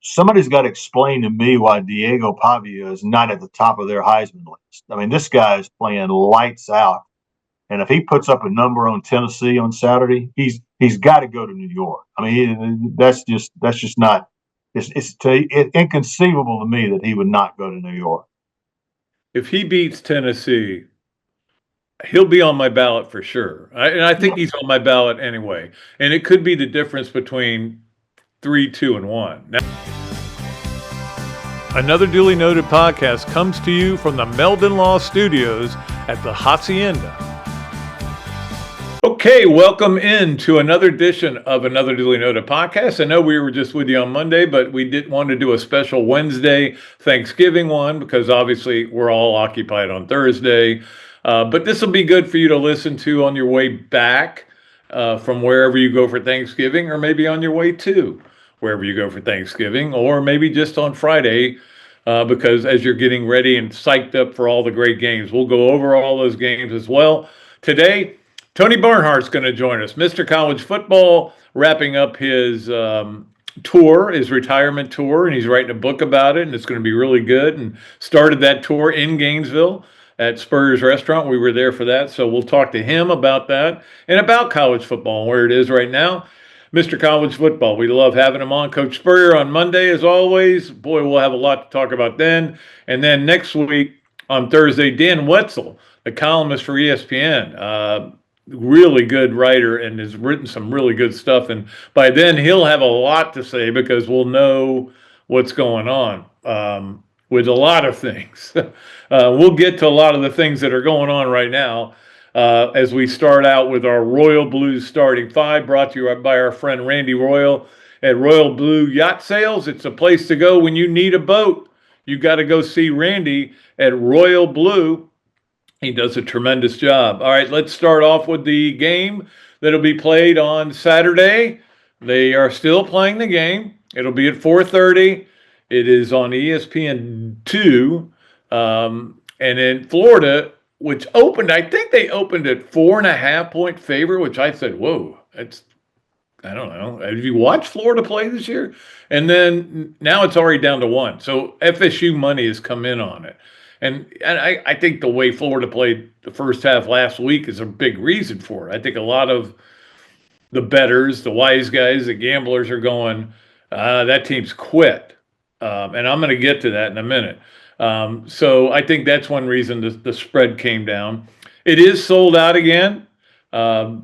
somebody's got to explain to me why Diego Pavia is not at the top of their Heisman list. I mean, this guy is playing lights out. And if he puts up a number on Tennessee on Saturday, he's got to go to New York. I mean, that's just not. It's inconceivable to me that he would not go to New York. If he beats Tennessee, he'll be on my ballot for sure. And I think he's on my ballot anyway. And it could be the difference between 3, 2, and 1. Now, another duly noted podcast comes to you from the Meldon Law Studios at the Hacienda. Okay, welcome in to another edition of another duly noted podcast. I know we were just with you on Monday, but we didn't want to do a special Wednesday Thanksgiving one because obviously we're all occupied on Thursday. But this will be good for you to listen to on your way back from wherever you go for Thanksgiving, or maybe on your way to wherever you go for Thanksgiving, or maybe just on Friday because as you're getting ready and psyched up for all the great games. We'll go over all those games as well. Today, Tony Barnhart's going to join us. Mr. College Football wrapping up his tour, his retirement tour, and he's writing a book about it, and it's going to be really good, and started that tour in Gainesville at Spurrier's Restaurant. We were there for that, so we'll talk to him about that and about college football and where it is right now. Mr. College Football, we love having him on. Coach Spurrier on Monday, as always. Boy, we'll have a lot to talk about then. And then next week on Thursday, Dan Wetzel, the columnist for ESPN, really good writer and has written some really good stuff. And by then he'll have a lot to say because we'll know what's going on with a lot of things. We'll get to a lot of the things that are going on right now as we start out with our Royal Blues starting five, brought to you by our friend Randy Royal at Royal Blue Yacht Sales. It's a place to go when you need a boat. You got to go see Randy at Royal Blue. He does a tremendous job. All right, let's start off with the game that'll be played on Saturday. They are still playing the game. It'll be at 4:30. It is on ESPN2. And in Florida, which opened, I think they opened at 4.5-point favor, which I said, whoa, I don't know. Have you watched Florida play this year? And then now it's already down to 1. So FSU money has come in on it. And I think the way Florida played the first half last week is a big reason for it. I think a lot of the bettors, the wise guys, the gamblers are going, that team's quit. And I'm going to get to that in a minute. So I think that's one reason the spread came down. It is sold out again. A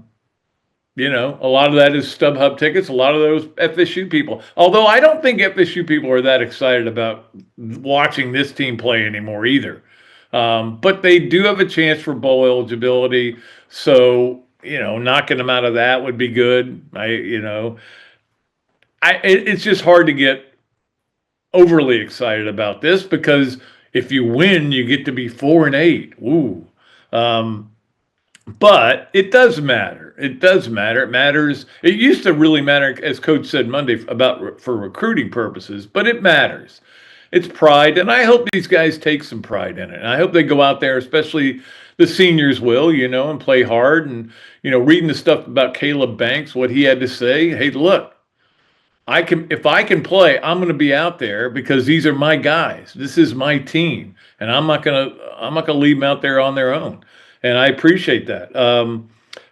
lot of that is StubHub tickets. A lot of those FSU people. Although I don't think FSU people are that excited about watching this team play anymore either. But they do have a chance for bowl eligibility. So, knocking them out of that would be good. It's just hard to get overly excited about this because if you win, you get to be 4-8. Ooh. But it does matter. It does matter. It matters. It used to really matter, as Coach said Monday, for recruiting purposes, but it matters. It's pride, and I hope these guys take some pride in it. And I hope they go out there, especially the seniors will, and play hard. And, reading the stuff about Caleb Banks, what he had to say, hey, look, if I can play, I'm going to be out there because these are my guys. This is my team, and I'm not going to leave them out there on their own. And I appreciate that.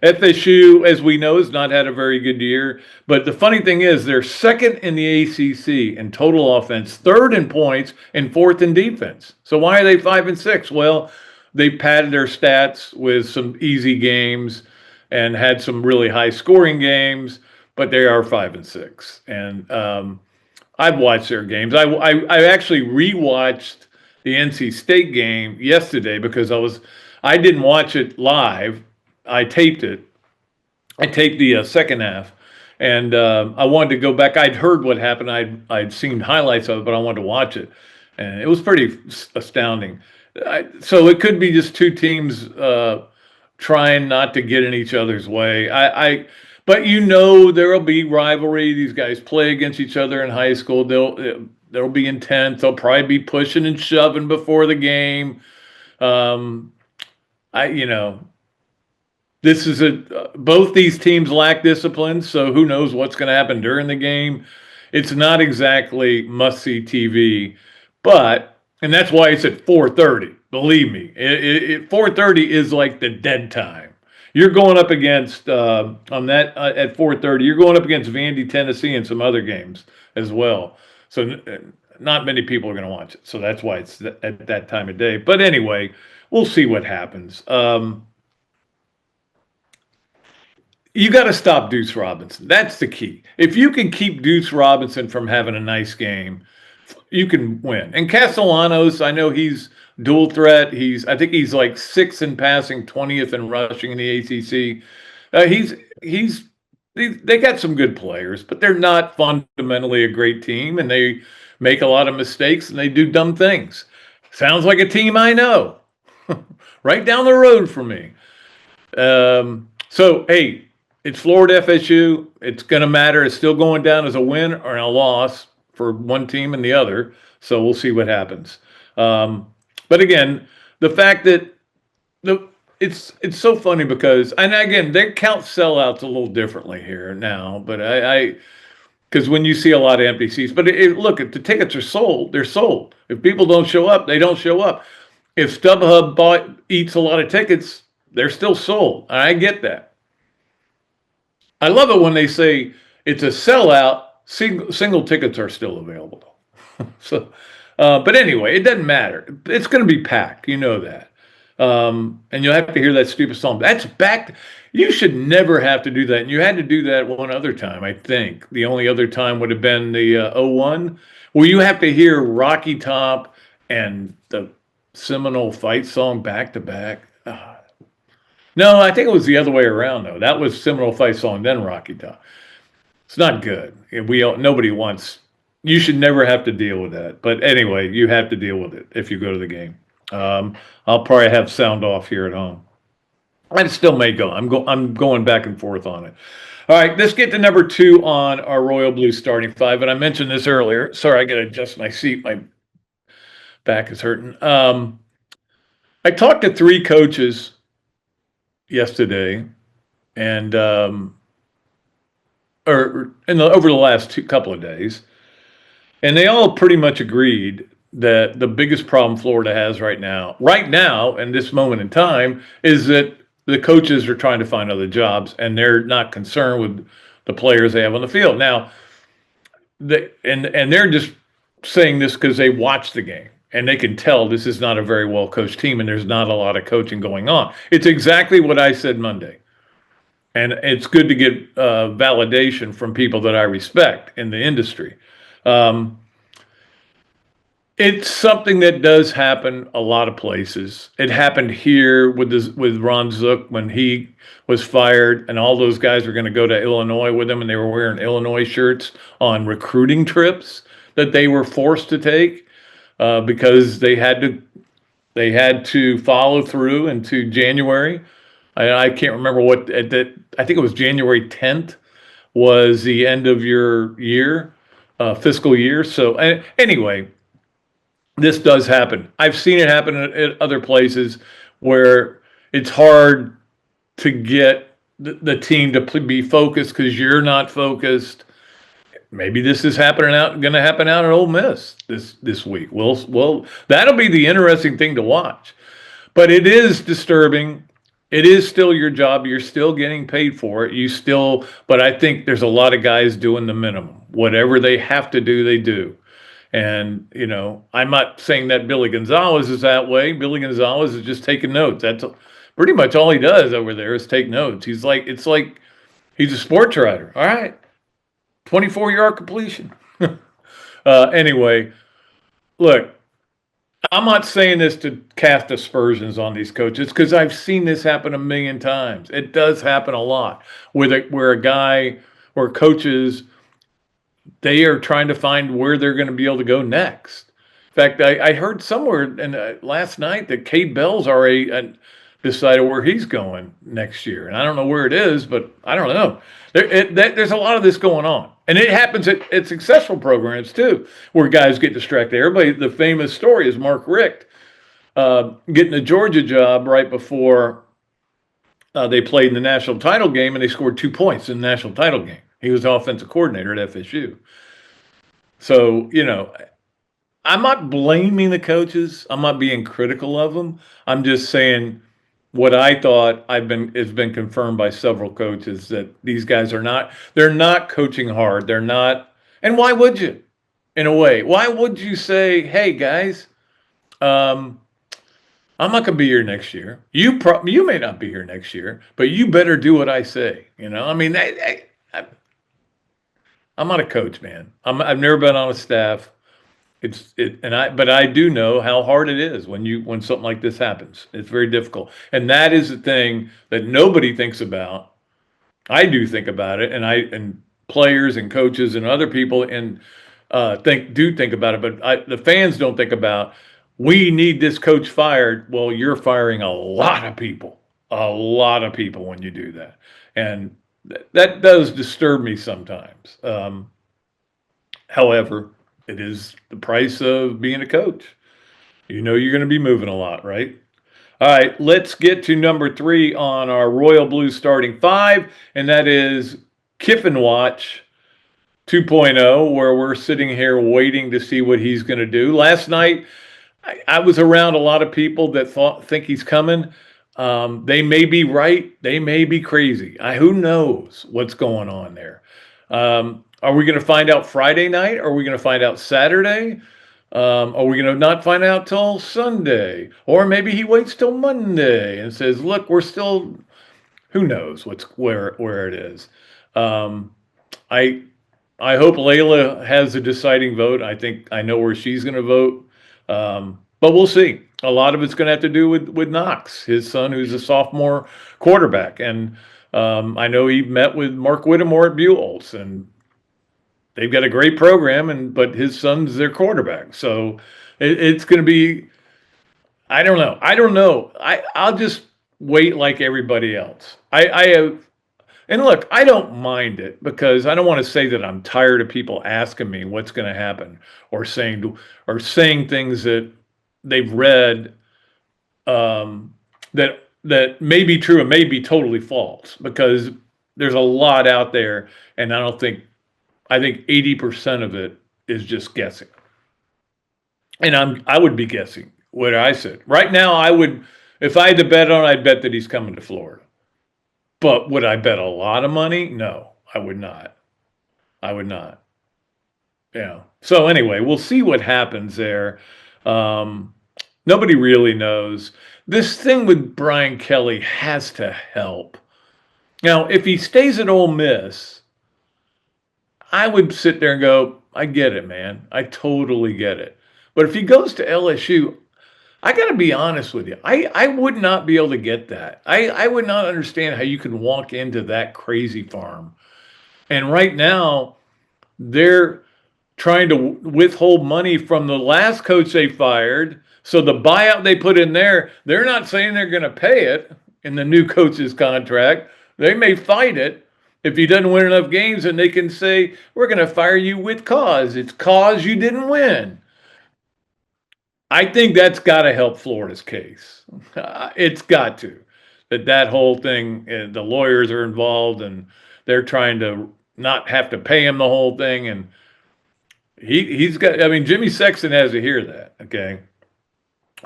FSU, as we know, has not had a very good year. But the funny thing is they're second in the ACC in total offense, third in points, and fourth in defense. So why are they 5-6? Well, they padded their stats with some easy games and had some really high-scoring games, but they are 5-6. And I've watched their games. I actually rewatched the NC State game yesterday because I didn't watch it live. I taped it. I taped the second half, and I wanted to go back. I'd heard what happened. I'd seen highlights of it, but I wanted to watch it, and it was pretty astounding. So it could be just two teams trying not to get in each other's way. But there'll be rivalry. These guys play against each other in high school. They'll be intense. They'll probably be pushing and shoving before the game. This is both these teams lack discipline, so who knows what's going to happen during the game. It's not exactly must-see TV, and that's why it's at 4:30. Believe me, 4:30 is like the dead time. You're going up against on that at 4:30. You're going up against Vandy, Tennessee, and some other games as well. So not many people are going to watch it. So that's why it's at that time of day. But anyway, we'll see what happens. You got to stop Deuce Robinson. That's the key. If you can keep Deuce Robinson from having a nice game, you can win. And Castellanos, I know he's dual threat. I think he's like 6th in passing, 20th in rushing in the ACC. They got some good players, but they're not fundamentally a great team, and they make a lot of mistakes and they do dumb things. Sounds like a team I know, right down the road from me. So hey, it's Florida FSU. It's going to matter. It's still going down as a win or a loss for one team and the other. So we'll see what happens. But again, the fact that it's so funny because, and again, they count sellouts a little differently here now, but because when you see a lot of empty seats, but look, if the tickets are sold, they're sold. If people don't show up, they don't show up. If StubHub eats a lot of tickets, they're still sold. And I get that. I love it when they say it's a sellout, single tickets are still available. So, but anyway, it doesn't matter. It's going to be packed. You know that. And you'll have to hear that stupid song. That's back. You should never have to do that. And you had to do that one other time, I think. The only other time would have been the 01, where you have to hear Rocky Top and the Seminole fight song back to back. No, I think it was the other way around, though. That was Seminole fight song, then Rocky Top. It's not good. Nobody wants. You should never have to deal with that. But anyway, you have to deal with it if you go to the game. I'll probably have sound off here at home. And it still may go. I'm going back and forth on it. All right, let's get to number 2 on our Royal Blue starting 5. And I mentioned this earlier. Sorry, I got to adjust my seat. My back is hurting. I talked to 3 coaches yesterday, and over the last couple of days, and they all pretty much agreed that the biggest problem Florida has right now, in this moment in time, is that the coaches are trying to find other jobs, and they're not concerned with the players they have on the field. Now, they're just saying this because they watch the game, and they can tell this is not a very well-coached team, and there's not a lot of coaching going on. It's exactly what I said Monday. And it's good to get validation from people that I respect in the industry. It's something that does happen a lot of places. It happened here with Ron Zook when he was fired, and all those guys were going to go to Illinois with him, and they were wearing Illinois shirts on recruiting trips that they were forced to take because they had to follow through into January. I can't remember what. I think it was January 10th was the end of your year, fiscal year. So anyway. This does happen. I've seen it happen at other places where it's hard to get the team to be focused because you're not focused. Maybe this is going to happen out at Ole Miss this week. Well, that'll be the interesting thing to watch. But it is disturbing. It is still your job. You're still getting paid for it. But I think there's a lot of guys doing the minimum. Whatever they have to do, they do. And, I'm not saying that Billy Gonzalez is that way. Billy Gonzalez is just taking notes. That's pretty much all he does over there is take notes. It's like he's a sports writer. All right. 24-yard completion. Anyway, look, I'm not saying this to cast aspersions on these coaches because I've seen this happen a million times. It does happen a lot where coaches, they are trying to find where they're going to be able to go next. In fact, I heard somewhere last night that Cade Bell's already decided where he's going next year. And I don't know where it is, but I don't know. There's a lot of this going on. And it happens at successful programs, too, where guys get distracted. The famous story is Mark Richt getting a Georgia job right before they played in the national title game, and they scored 2 points in the national title game. He was the offensive coordinator at FSU. So, I'm not blaming the coaches. I'm not being critical of them. I'm just saying what I thought has been confirmed by several coaches that these guys they're not coaching hard. They're not, and why would you? In a way, why would you say, "Hey guys, um, I'm not going to be here next year. You may not be here next year, but you better do what I say." I mean, I'm not a coach, man. I've never been on a staff. But I do know how hard it is when something like this happens. It's very difficult, and that is the thing that nobody thinks about. I do think about it, and players and coaches and other people and think about it, but the fans don't think about. We need this coach fired. Well, you're firing a lot of people when you do that, and that does disturb me sometimes. However, it is the price of being a coach. You're going to be moving a lot, right? All right, let's get to number 3 on our Royal Blue starting 5, and that is Kiffin Watch 2.0, where we're sitting here waiting to see what he's going to do. Last night, I was around a lot of people that think he's coming. They may be right. They may be crazy. Who knows what's going on there? Are we going to find out Friday night? Are we going to find out Saturday? Are we going to not find out till Sunday? Or maybe he waits till Monday and says, "Look, we're still." Who knows where it is? I I hope Layla has a deciding vote. I think I know where she's going to vote, but we'll see. A lot of it's going to have to do with Knox, his son, who's a sophomore quarterback, and I know he met with Mark Whittemore at Buell's, and they've got a great program, but his son's their quarterback, so it's going to be. I don't know. I'll just wait like everybody else. I have. And look, I don't mind it because I don't want to say that I'm tired of people asking me what's going to happen or saying things that they've read that may be true and may be totally false, because there's a lot out there, and I think 80% of it is just guessing. And I would be guessing what I said. Right now, if I had to bet on it, I'd bet that he's coming to Florida. But would I bet a lot of money? No, I would not. I would not. Yeah. So anyway, we'll see what happens there. Nobody really knows. This thing with Brian Kelly has to help. Now, if he stays at Ole Miss, I would sit there and go, I get it, man. I totally get it. But if he goes to LSU, I got to be honest with you. I would not be able to get that. I would not understand how you can walk into that crazy farm. And right now, they're trying to withhold money from the last coach they fired. So the buyout they put in there, they're not saying they're going to pay it in the new coach's contract. They may fight it if he doesn't win enough games, and they can say, we're going to fire you with cause. It's cause you didn't win. I think that's got to help Florida's case. It's got to. That whole thing, the lawyers are involved, and they're trying to not have to pay him the whole thing. And he's got. I mean, Jimmy Sexton has to hear that. Okay.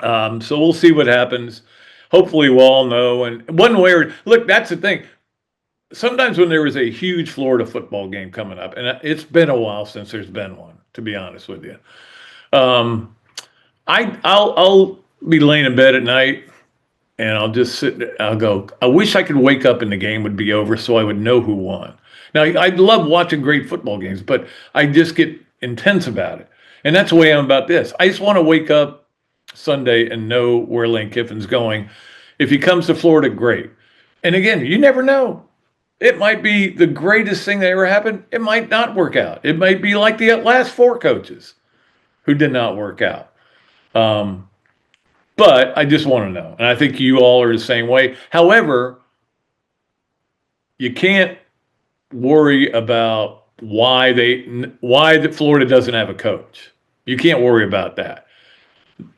So we'll see what happens. Hopefully, we'll all know. And one way or look, that's the thing. Sometimes when there was a huge Florida football game coming up, and it's been a while since there's been one, to be honest with you. I'll be laying in bed at night, and I'll just sit there. I'll go, I wish I could wake up and the game would be over so I would know who won. Now, I love watching great football games, but I just get intense about it. And that's the way I'm about this. I just want to wake up Sunday and know where Lane Kiffin's going. If he comes to Florida, great. And again, you never know. It might be the greatest thing that ever happened. It might not work out. It might be like the last 4 coaches who did not work out. But I just want to know. And I think you all are the same way. However, you can't worry about why Florida doesn't have a coach. You can't worry about that.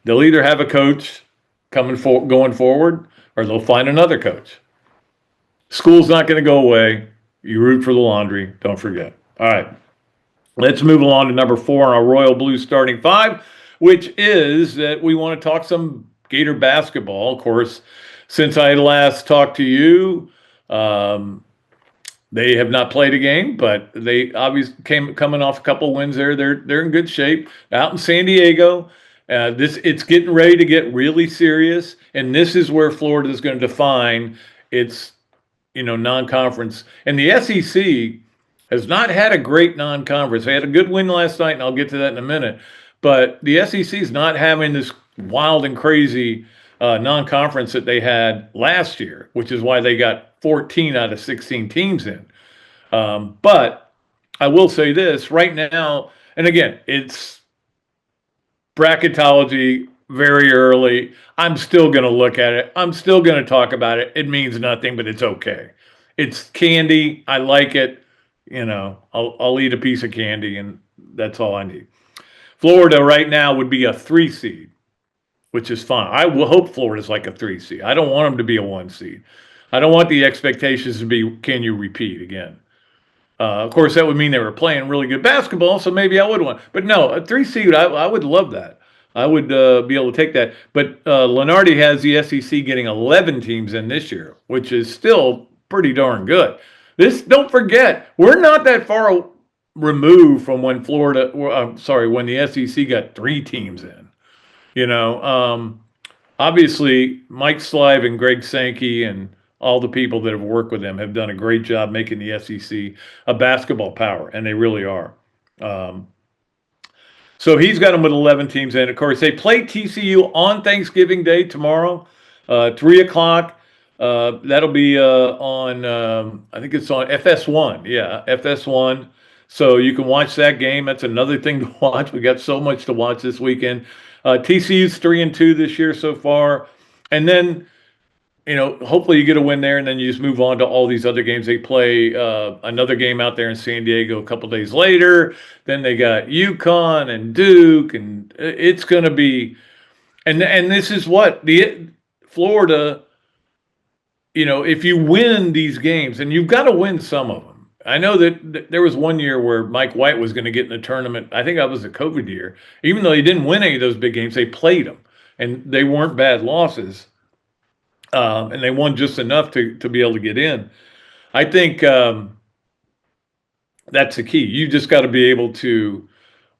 They'll either have a coach going forward, or they'll find another coach. School's not going to go away. You root for the Laundry. Don't forget. All right. Let's move along to number 4 on our Royal Blue starting 5, which is that we want to talk some Gator basketball. Of course, since I last talked to you, they have not played a game, but they obviously coming off a couple wins there. They're in good shape out in San Diego. It's getting ready to get really serious, and this is where Florida is going to define its non-conference. And the SEC has not had a great non-conference. They had a good win last night, and I'll get to that in a minute. But the SEC is not having this wild and crazy non-conference that they had last year, which is why they got 14 out of 16 teams in. But I will say this right now, and again, it's bracketology very early. I'm still going to look at it. I'm still going to talk about it. It means nothing, but it's okay. It's candy. I like it. I'll eat a piece of candy, and that's all I need. Florida right now would be a 3 seed, which is fine. I will hope Florida's like a 3 seed. I don't want them to be a 1 seed. I don't want the expectations to be, can you repeat again? Of course, that would mean they were playing really good basketball, so maybe I would want. But no, a 3 seed, I would love that. I would be able to take that. But Leonardo has the SEC getting 11 teams in this year, which is still pretty darn good. Don't forget, we're not that far removed from when when the SEC got 3 teams in. Obviously, Mike Slive and Greg Sankey and all the people that have worked with them have done a great job making the SEC a basketball power, and they really are. So he's got them with 11 teams in. Of course, they play TCU on Thanksgiving Day tomorrow, 3 o'clock. That'll be on, I think it's on FS1. Yeah, FS1. So you can watch that game. That's another thing to watch. We got so much to watch this weekend. TCU's 3-2 this year so far. And then, hopefully you get a win there, and then you just move on to all these other games. They play another game out there in San Diego a couple days later. Then they got UConn and Duke, and it's going to be – and this is what the Florida – if you win these games, and you've got to win some of them. I know that there was one year where Mike White was going to get in the tournament. I think that was the COVID year. Even though he didn't win any of those big games, they played them, and they weren't bad losses. And they won just enough to be able to get in. I think that's the key. You just got to be able to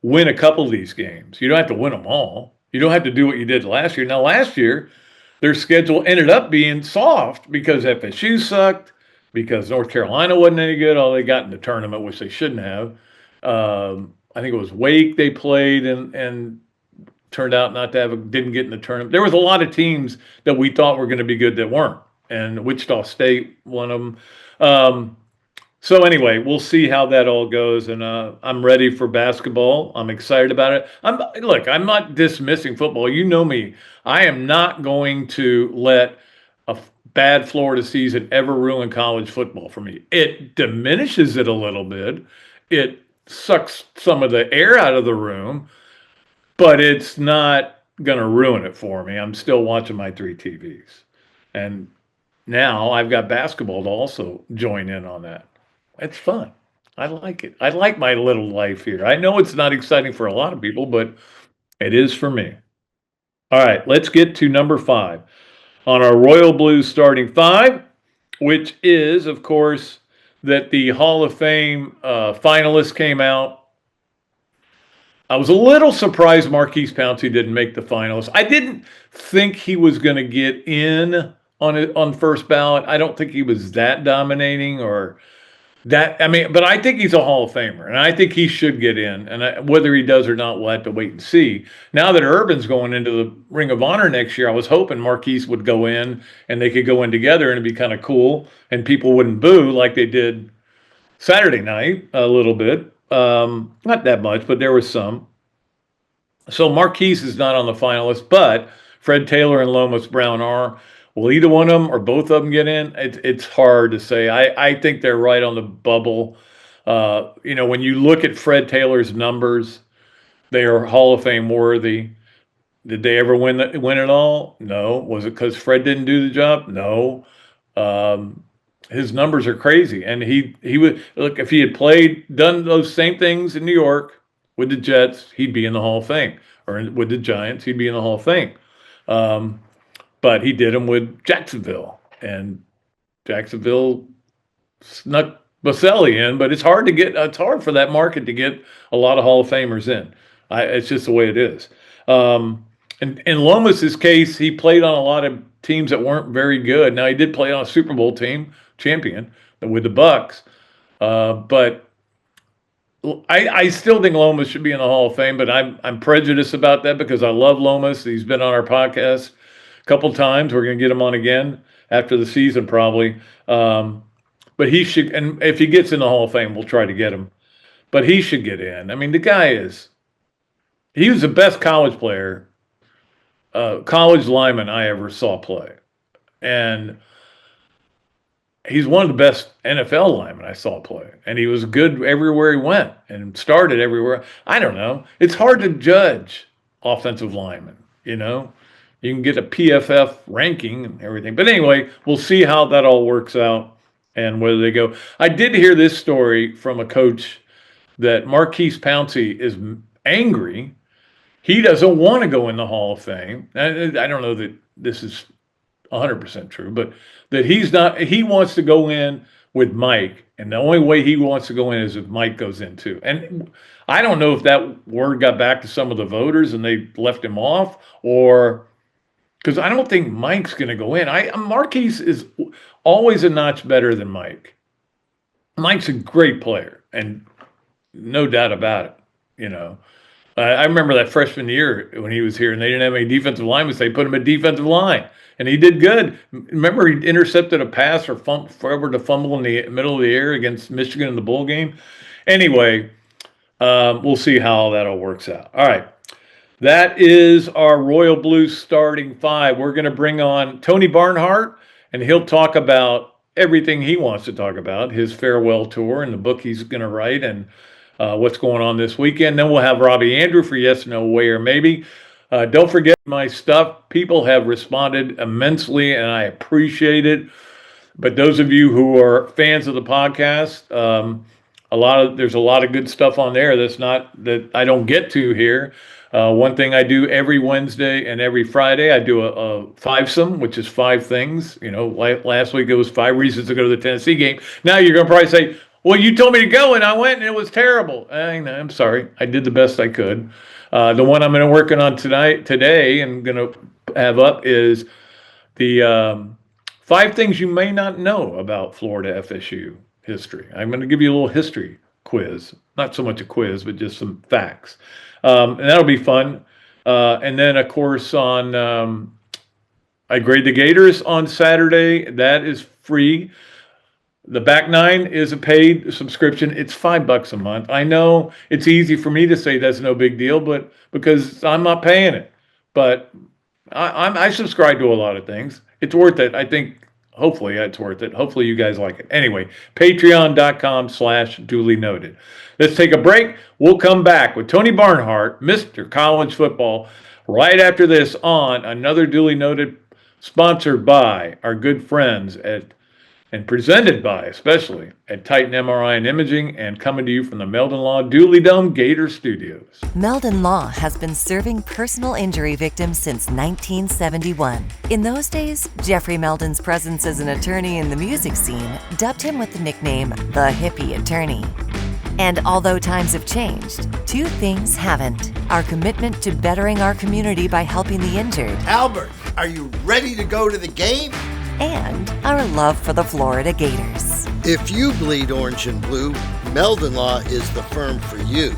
win a couple of these games. You don't have to win them all. You don't have to do what you did last year. Now, last year, their schedule ended up being soft because FSU sucked, because North Carolina wasn't any good. They got in the tournament, which they shouldn't have. I think it was Wake they played and turned out not to didn't get in the tournament. There was a lot of teams that we thought were going to be good that weren't, and Wichita State, one of them. So anyway, we'll see how that all goes, and I'm ready for basketball. I'm excited about it. I'm not dismissing football. You know me. I am not going to let a bad Florida season ever ruin college football for me. It diminishes it a little bit. It sucks some of the air out of the room, but it's not going to ruin it for me. I'm still watching my 3 TVs. And now I've got basketball to also join in on that. It's fun. I like it. I like my little life here. I know it's not exciting for a lot of people, but it is for me. All right, let's get to number 5 on our Royal Blues starting 5, which is, of course, that the Hall of Fame finalists came out. I was a little surprised Marquise Pouncey didn't make the finals. I didn't think he was going to get in on first ballot. I don't think he was that dominating or that. I mean, but I think he's a Hall of Famer, and I think he should get in. And whether he does or not, we'll have to wait and see. Now that Urban's going into the Ring of Honor next year, I was hoping Marquise would go in and they could go in together, and it'd be kind of cool, and people wouldn't boo like they did Saturday night a little bit. Not that much, but there was some. So Marquise is not on the finalist, but Fred Taylor and Lomas Brown are. Will either one of them or both of them get in? It's hard to say. I think they're right on the bubble. When you look at Fred Taylor's numbers, they are Hall of Fame worthy. Did they ever win it all? No. Was it because Fred didn't do the job? No. his numbers are crazy. And he would look, if he had done those same things in New York with the Jets, he'd be in the Hall of Fame, or with the Giants, he'd be in the Hall of Fame. But he did them with Jacksonville, and Jacksonville snuck Baselli in, but it's hard for that market to get a lot of Hall of Famers in. It's just the way it is. In Lomas's case, he played on a lot of teams that weren't very good. Now, he did play on a Super Bowl team, champion, with the Bucks. But I still think Lomas should be in the Hall of Fame, but I'm prejudiced about that because I love Lomas. He's been on our podcast a couple times. We're going to get him on again after the season, probably. But he should, and if he gets in the Hall of Fame, we'll try to get him. But he should get in. I mean, he was the best college player, college lineman I ever saw play. And he's one of the best NFL linemen I saw play. And he was good everywhere he went and started everywhere. I don't know. It's hard to judge offensive linemen, you know. You can get a PFF ranking and everything. But anyway, we'll see how that all works out and whether they go. I did hear this story from a coach that Marquise Pouncey is angry. He doesn't want to go in the Hall of Fame. I don't know that this is 100% true, but that he wants to go in with Mike, and the only way he wants to go in is if Mike goes in too. And I don't know if that word got back to some of the voters and they left him off, or because I don't think Mike's going to go in. Marquise is always a notch better than Mike. Mike's a great player, and no doubt about it, you know. I remember that freshman year when he was here and they didn't have any defensive linemen, so they put him at defensive line. And he did good. Remember, he intercepted a pass or forever to fumble in the middle of the air against Michigan in the bowl game. Anyway, we'll see how that all works out. All right. That is our Royal Blues starting five. We're going to bring on Tony Barnhart, and he'll talk about everything he wants to talk about, his farewell tour and the book he's going to write and what's going on this weekend. Then we'll have Robbie Andrew for Yes, No, Way, or Maybe. Don't forget my stuff. People have responded immensely, and I appreciate it. But those of you who are fans of the podcast, there's a lot of good stuff on there that I don't get to here. One thing I do every Wednesday and every Friday, I do a fivesome, which is 5 things. You know, last week it was 5 reasons to go to the Tennessee game. Now you're going to probably say, well, you told me to go and I went and it was terrible. I'm sorry. I did the best I could. The one I'm going to work on today and going to have up is the 5 things you may not know about Florida FSU history. I'm going to give you a little history quiz. Not so much a quiz, but just some facts. And that'll be fun. And then, of course, I grade the Gators on Saturday. That is free. The Back Nine is a paid subscription. It's $5 a month. I know it's easy for me to say that's no big deal, but because I'm not paying it. But I subscribe to a lot of things. It's worth it. I think, hopefully, it's worth it. Hopefully, you guys like it. Anyway, patreon.com/duly noted. Let's take a break. We'll come back with Tony Barnhart, Mr. College Football, right after this on another Duly Noted, sponsored by our good friends and presented by, especially, at Titan MRI and Imaging, and coming to you from the Meldon Law Dooley Dome Gator Studios. Meldon Law has been serving personal injury victims since 1971. In those days, Jeffrey Meldon's presence as an attorney in the music scene dubbed him with the nickname the Hippie Attorney. And although times have changed, 2 things haven't: our commitment to bettering our community by helping the injured, Albert, are you ready to go to the game? and our love for the Florida Gators. If you bleed orange and blue, Meldon Law is the firm for you.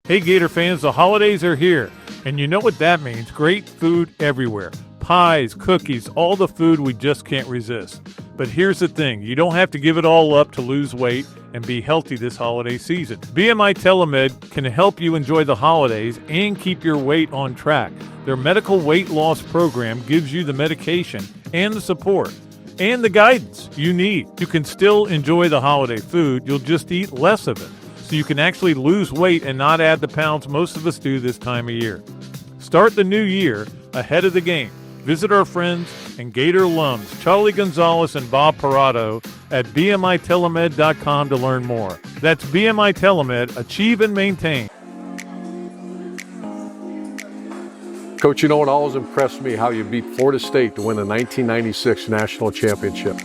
Hey Gator fans, the holidays are here, and you know what that means. Great food everywhere. Pies, cookies, all the food we just can't resist. But here's the thing, you don't have to give it all up to lose weight and be healthy this holiday season. BMI TeleMed can help you enjoy the holidays and keep your weight on track. Their medical weight loss program gives you the medication and the support and the guidance you need. You can still enjoy the holiday food, you'll just eat less of it. So you can actually lose weight and not add the pounds most of us do this time of year. Start the new year ahead of the game. Visit our friends and Gator alums Charlie Gonzalez and Bob Parado at bmitelemed.com to learn more. That's BMI Telemed, achieve and maintain. Coach, you know, it always impressed me how you beat Florida State to win the 1996 National Championship.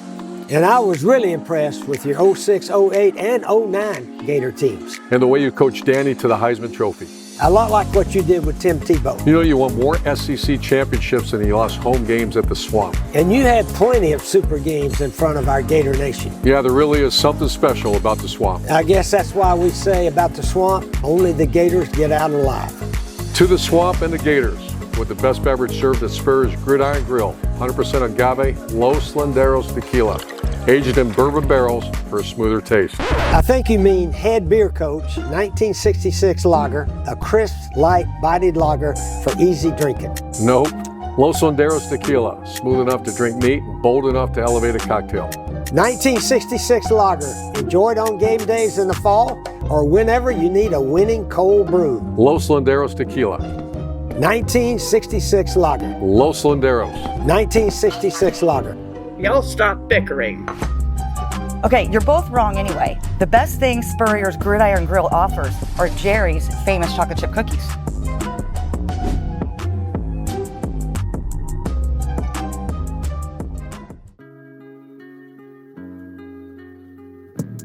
And I was really impressed with your 06, 08, and 09 Gator teams. And the way you coached Danny to the Heisman Trophy. A lot like what you did with Tim Tebow. You know, you won more SEC championships than you lost home games at the Swamp. And you had plenty of super games in front of our Gator Nation. Yeah, there really is something special about the Swamp. I guess that's why we say about the Swamp, only the Gators get out alive. To the Swamp and the Gators, with the best beverage served at Spur's Gridiron Grill, 100% agave, Los Landeros tequila, aged in bourbon barrels for a smoother taste. I think you mean Head Beer Coach 1966 lager, a crisp, light, bodied lager for easy drinking. Nope. Los Landeros tequila, smooth enough to drink neat, bold enough to elevate a cocktail. 1966 lager, enjoyed on game days in the fall or whenever you need a winning cold brew. Los Landeros tequila. 1966 lager. Los Landeros. 1966 lager. Y'all stop bickering. Okay, you're both wrong anyway. The best thing Spurrier's Gridiron Grill offers are Jerry's famous chocolate chip cookies.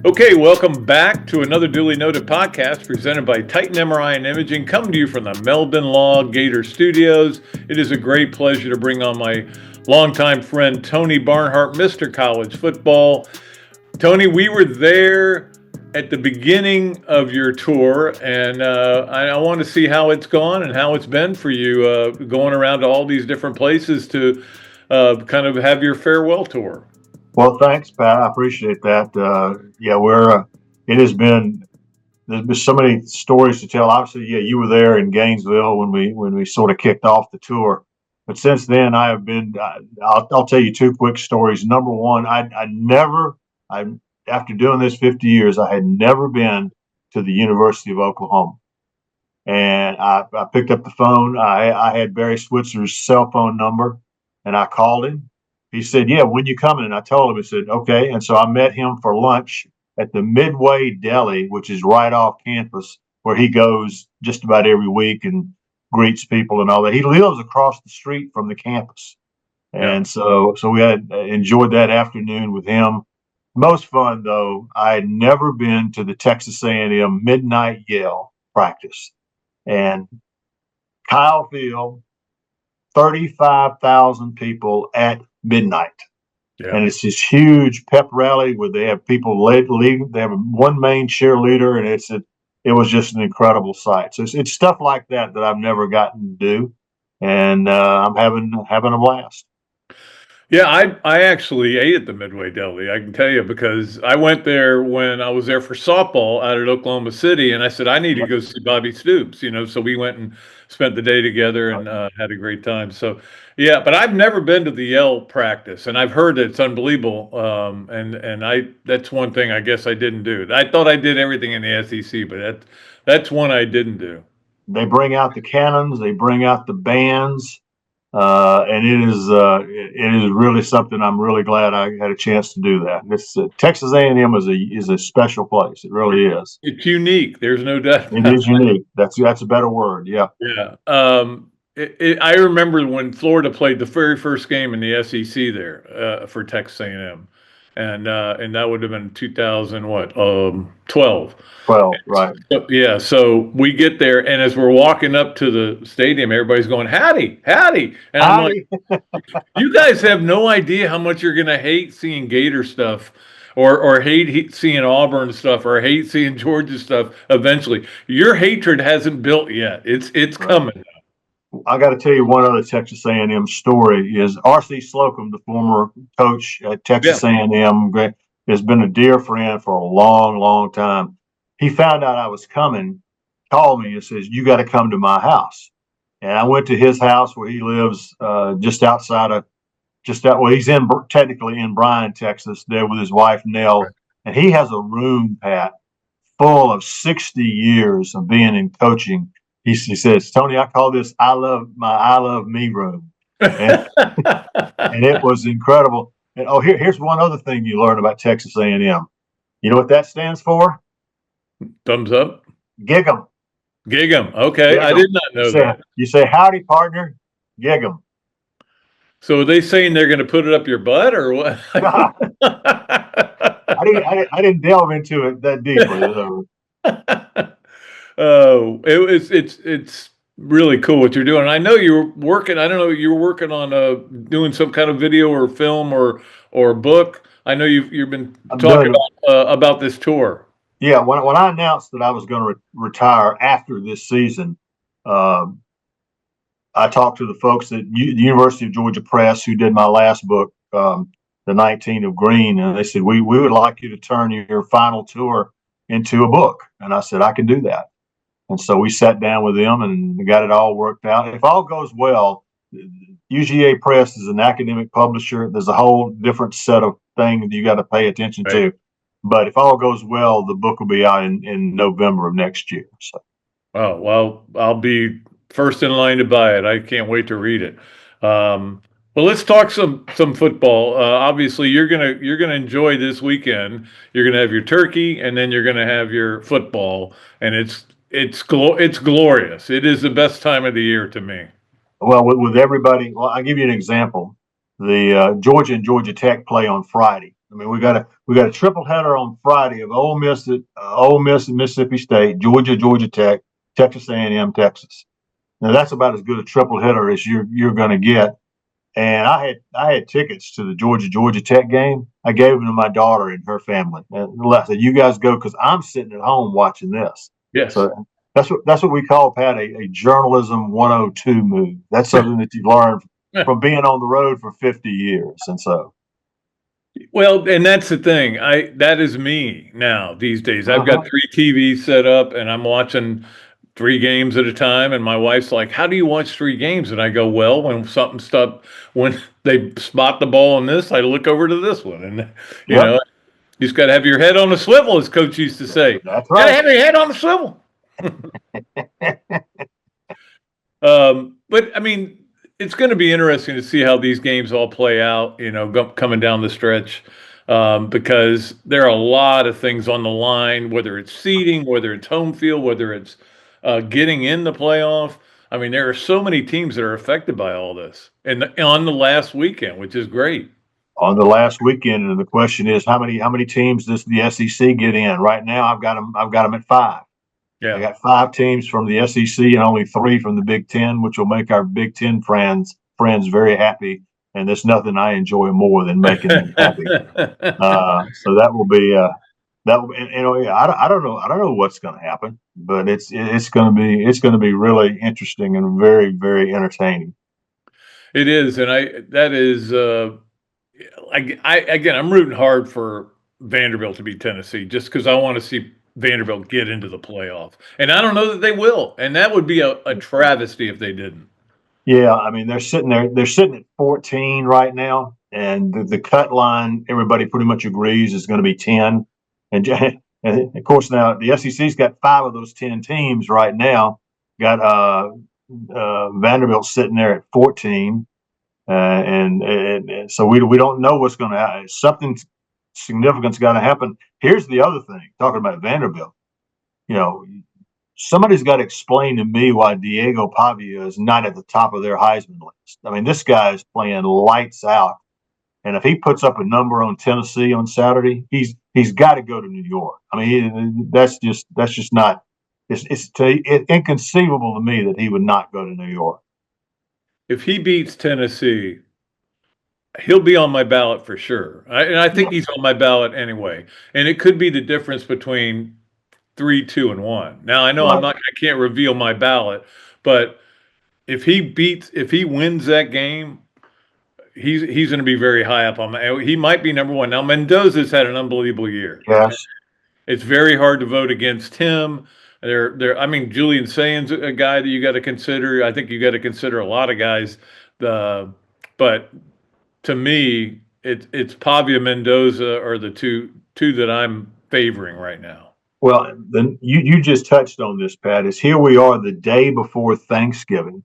Okay, welcome back to another duly noted podcast presented by Titan MRI and Imaging, coming to you from the Meldon Law Gator Studios. It is a great pleasure to bring on my longtime friend, Tony Barnhart, Mr. College Football. Tony, we were there at the beginning of your tour, and I want to see how it's gone and how it's been for you going around to all these different places to kind of have your farewell tour. Well, thanks, Pat. I appreciate that. There's been so many stories to tell. Obviously, yeah, you were there in Gainesville when we sort of kicked off the tour. But since then, I have been. I'll tell you two quick stories. Number one, after doing this 50 years, I had never been to the University of Oklahoma, and I picked up the phone. I had Barry Switzer's cell phone number, and I called him. He said, "Yeah, when you coming?" And I told him. He said, "Okay." And so I met him for lunch at the Midway Deli, which is right off campus, where he goes just about every week and greets people and all that. He lives across the street from the campus. And so we had enjoyed that afternoon with him. Most fun, though, I had never been to the Texas A&M midnight yell practice. And Kyle Field, 35,000 people at midnight. Yeah. And it's this huge pep rally where they have people leading. They have one main cheerleader, and it was just an incredible sight. So it's stuff like that I've never gotten to do, and I'm having a blast. Yeah, I actually ate at the Midway Deli. I can tell you, because I went there when I was there for softball out at Oklahoma City, and I said I need to go see Bobby Stoops. So we went and spent the day together and had a great time. So yeah, but I've never been to the Yale practice, and I've heard it's unbelievable. And that's one thing I guess I didn't do. I thought I did everything in the SEC, but that's one I didn't do. They bring out the cannons, they bring out the bands. And it is really something. I'm really glad I had a chance to do that. This Texas A&M is a special place. It really is. It's unique. There's no doubt. It is unique. That's a better word. Yeah. Yeah. I remember when Florida played the very first game in the SEC there for Texas A&M, and that would have been 2012. 12, right? So we get there, and as we're walking up to the stadium, everybody's going, "Howdy, howdy," and I'm like, "You guys have no idea how much you're gonna hate seeing Gator stuff, or hate seeing Auburn stuff, or hate seeing Georgia stuff. Eventually, your hatred hasn't built yet. It's coming." I got to tell you one other Texas A&M story is R.C. Slocum, the former coach at Texas A&M, has been a dear friend for a long, long time. He found out I was coming, called me and says, "You got to come to my house." And I went to his house where he lives he's technically in Bryan, Texas, there with his wife, Nell. Right. And he has a room, Pat, full of 60 years of being in coaching. He says, "Tony, I call this I love me room." and, and it was incredible. And here's one other thing you learn about Texas A&M. You know what that stands for? Thumbs up. Gig 'em. Gig 'em. Okay, Gig I 'em. did not know that. You say howdy, partner. Gig 'em. So are they saying they're going to put it up your butt or what? I didn't delve into it that deeply. Oh, it's really cool what you're doing. I know you were working. I don't know. You were working on doing some kind of video or film or book. I know you've been talking about this tour. Yeah, when I announced that I was going to retire after this season, I talked to the folks at the University of Georgia Press who did my last book, The 19 of Green, and they said, we would like you to turn your final tour into a book. And I said, I can do that. And so we sat down with them and got it all worked out. If all goes well, UGA Press is an academic publisher. There's a whole different set of things you got to pay attention to. But if all goes well, the book will be out in November of next year. So. Oh, well, I'll be first in line to buy it. I can't wait to read it. Well, let's talk some football. Obviously, you're gonna enjoy this weekend. You're gonna have your turkey, and then you're gonna have your football, and it's glorious. It is the best time of the year to me. Well, with everybody, I'll give you an example. The Georgia and Georgia Tech play on Friday. I mean, we got a triple header on Friday of Ole Miss and Mississippi State, Georgia Tech, Texas A&M, Texas. Now that's about as good a triple header as you're going to get. And I had tickets to the Georgia Tech game. I gave them to my daughter and her family. And I said, "You guys go," because I'm sitting at home watching this. Yes. So that's what we call, Pat, a journalism 102 move. That's something that you've learned from being on the road for 50 years. And so. Well, and that's the thing. That is me now these days. I've got 3 TVs set up, and I'm watching 3 games at a time. And my wife's like, "How do you watch 3 games?" And I go, "Well, when they spot the ball on this, I look over to this one." And you know, you just got to have your head on a swivel, as Coach used to say. That's right. Got to have your head on a swivel. But I mean, it's going to be interesting to see how these games all play out, coming down the stretch, because there are a lot of things on the line, whether it's seeding, whether it's home field, whether it's getting in the playoff. I mean, there are so many teams that are affected by all this, and on the last weekend, which is great. On the last weekend, and the question is, how many teams does the SEC get in? Right now, I've got them at 5. Yeah, I got 5 teams from the SEC and only 3 from the Big Ten, which will make our Big Ten friends very happy. And there's nothing I enjoy more than making them happy. So that will be I don't know what's going to happen, but it's going to be really interesting and very, very entertaining. It is, and I'm rooting hard for Vanderbilt to beat Tennessee just because I want to see Vanderbilt get into the playoff, and I don't know that they will, and that would be a travesty if they didn't. Yeah, I mean they're sitting at 14 right now, and the cut line everybody pretty much agrees is going to be 10, and of course now the SEC's got 5 of those 10 teams right now. Got Vanderbilt sitting there at 14, and so we don't know what's going to happen. Something significant's got to happen. Here's the other thing, talking about Vanderbilt, somebody's got to explain to me why Diego Pavia is not at the top of their Heisman list. I mean, this guy is playing lights out, and if he puts up a number on Tennessee on Saturday, he's got to go to New York. I mean, that's just not. It's inconceivable to me that he would not go to New York. If he beats Tennessee, he'll be on my ballot for sure. And I think he's on my ballot anyway. And it could be the difference between 3, 2, and 1. Now I know I can't reveal my ballot, but if he wins that game, he's going to be very high up on he might be number 1. Now Mendoza's had an unbelievable year. Yes. It's very hard to vote against him. I mean, Julian Sain's a guy that you got to consider. I think you got to consider a lot of guys. But to me, it's Pavia, Mendoza are the two that I'm favoring right now. Well, then you just touched on this, Pat. Is here we are the day before Thanksgiving,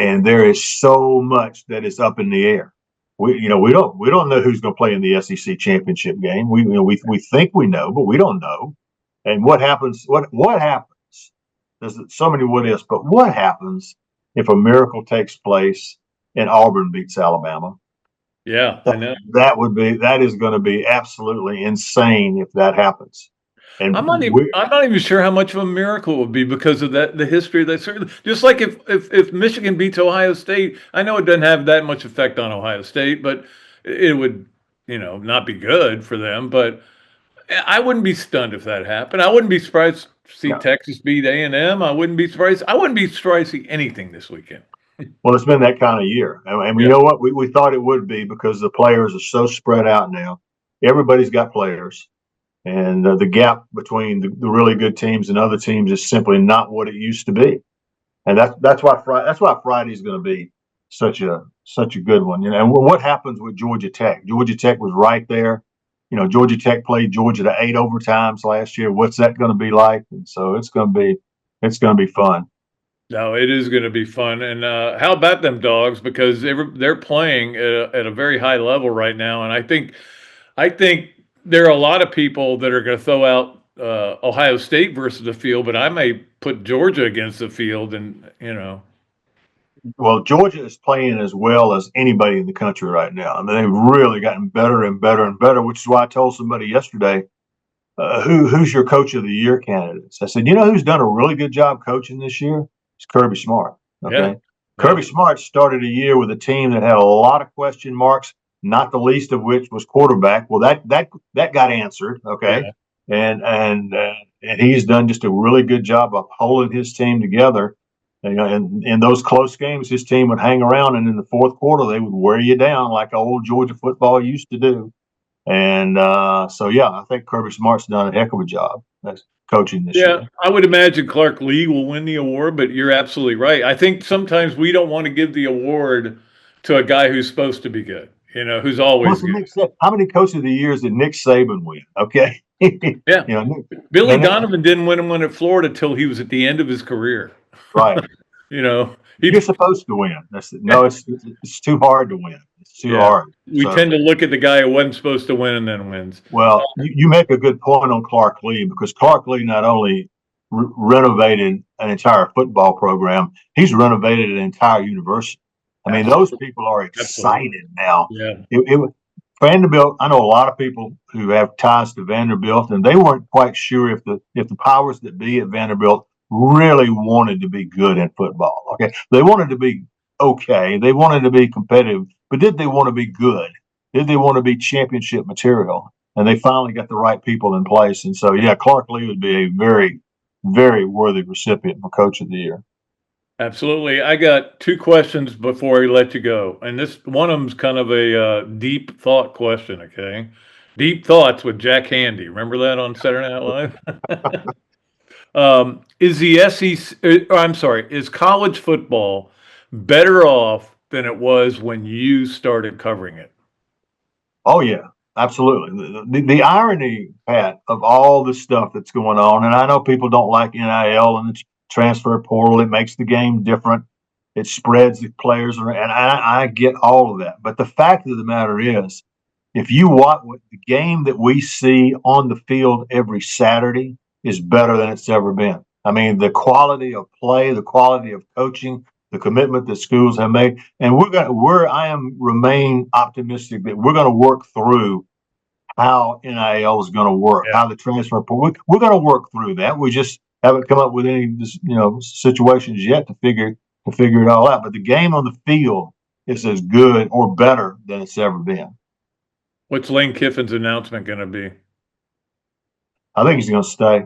and there is so much that is up in the air. We don't know who's going to play in the SEC championship game. We think we know, but we don't know. And what happens? What happens? There's so many what ifs, but what happens if a miracle takes place and Auburn beats Alabama? Yeah, I know. That is going to be absolutely insane if that happens. And I'm not even sure how much of a miracle it would be because of the history of that. Just like if Michigan beats Ohio State, I know it doesn't have that much effect on Ohio State, but it would, not be good for them. But I wouldn't be stunned if that happened. I wouldn't be surprised to see Texas beat A&M. I wouldn't be surprised. I wouldn't be surprised to see anything this weekend. Well, it's been that kind of year. And you know what? We thought it would be because the players are so spread out now. Everybody's got players. And the gap between the really good teams and other teams is simply not what it used to be. And that's why Friday's going to be such a good one. And what happens with Georgia Tech? Georgia Tech was right there. Georgia Tech played Georgia to 8 overtimes last year. What's that going to be like? And so it's going to be fun. No, it is going to be fun. And how about them Dogs? Because they're playing at a very high level right now. And I think there are a lot of people that are going to throw out Ohio State versus the field, but I may put Georgia against the field. And well, Georgia is playing as well as anybody in the country right now. I mean, they've really gotten better and better and better, which is why I told somebody yesterday, who's your coach of the year candidates? I said, who's done a really good job coaching this year? It's Kirby Smart. Okay. Yeah. Kirby Smart started a year with a team that had a lot of question marks, not the least of which was quarterback. Well, that got answered. Okay. Yeah. And he's done just a really good job of holding his team together. And in those close games, his team would hang around, and in the fourth quarter, they would wear you down like old Georgia football used to do. And I think Kirby Smart's done a heck of a job as coaching this year. Yeah, I would imagine Clark Lee will win the award, but you're absolutely right. I think sometimes we don't want to give the award to a guy who's supposed to be good, who's always good. How many Coach of the Years did Nick Saban win? Okay. Yeah. Billy Donovan didn't win one at Florida until he was at the end of his career. Right. You're supposed to win. It's too hard to win. It's too hard. We tend to look at the guy who wasn't supposed to win and then wins. Well, you make a good point on Clark Lee, because Clark Lee not only renovated an entire football program, he's renovated an entire university. I mean, those people are excited now. Yeah. Vanderbilt, I know a lot of people who have ties to Vanderbilt, and they weren't quite sure if the powers that be at Vanderbilt really wanted to be good in football. Okay. They wanted to be okay. They wanted to be competitive, but did they want to be good? Did they want to be championship material? And they finally got the right people in place. And so, Clark Lee would be a very, very worthy recipient for Coach of the Year. Absolutely. I got 2 questions before I let you go. And one of them's kind of a deep thought question. Okay. Deep Thoughts with Jack Handy. Remember that on Saturday Night Live? Is college football better off than it was when you started covering it? Oh, yeah, absolutely. The irony, Pat, of all the stuff that's going on, and I know people don't like NIL and the transfer portal. It makes the game different. It spreads the players around, and I get all of that. But the fact of the matter is, if you watch the game that we see on the field every Saturday is better than it's ever been. I mean, the quality of play, the quality of coaching, the commitment that schools have made, and remain optimistic that we're going to work through how NIL is going to work, how the transfer portal. We're going to work through that. We just haven't come up with any situations yet to figure it all out. But the game on the field is as good or better than it's ever been. What's Lane Kiffin's announcement going to be? I think he's going to stay.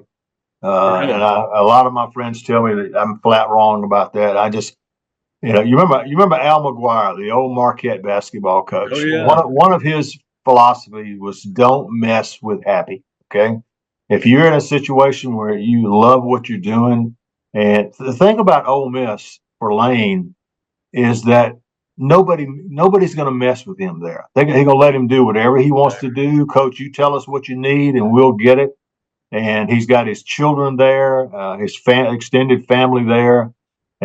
And a lot of my friends tell me that I'm flat wrong about that. I just, you remember Al McGuire, the old Marquette basketball coach. Oh, yeah. One of his philosophies was don't mess with happy. Okay. If you're in a situation where you love what you're doing, and the thing about Ole Miss for Lane is that nobody's going to mess with him there. They're going to let him do whatever he wants to do. Coach, you tell us what you need and we'll get it. And he's got his children there, his extended family there.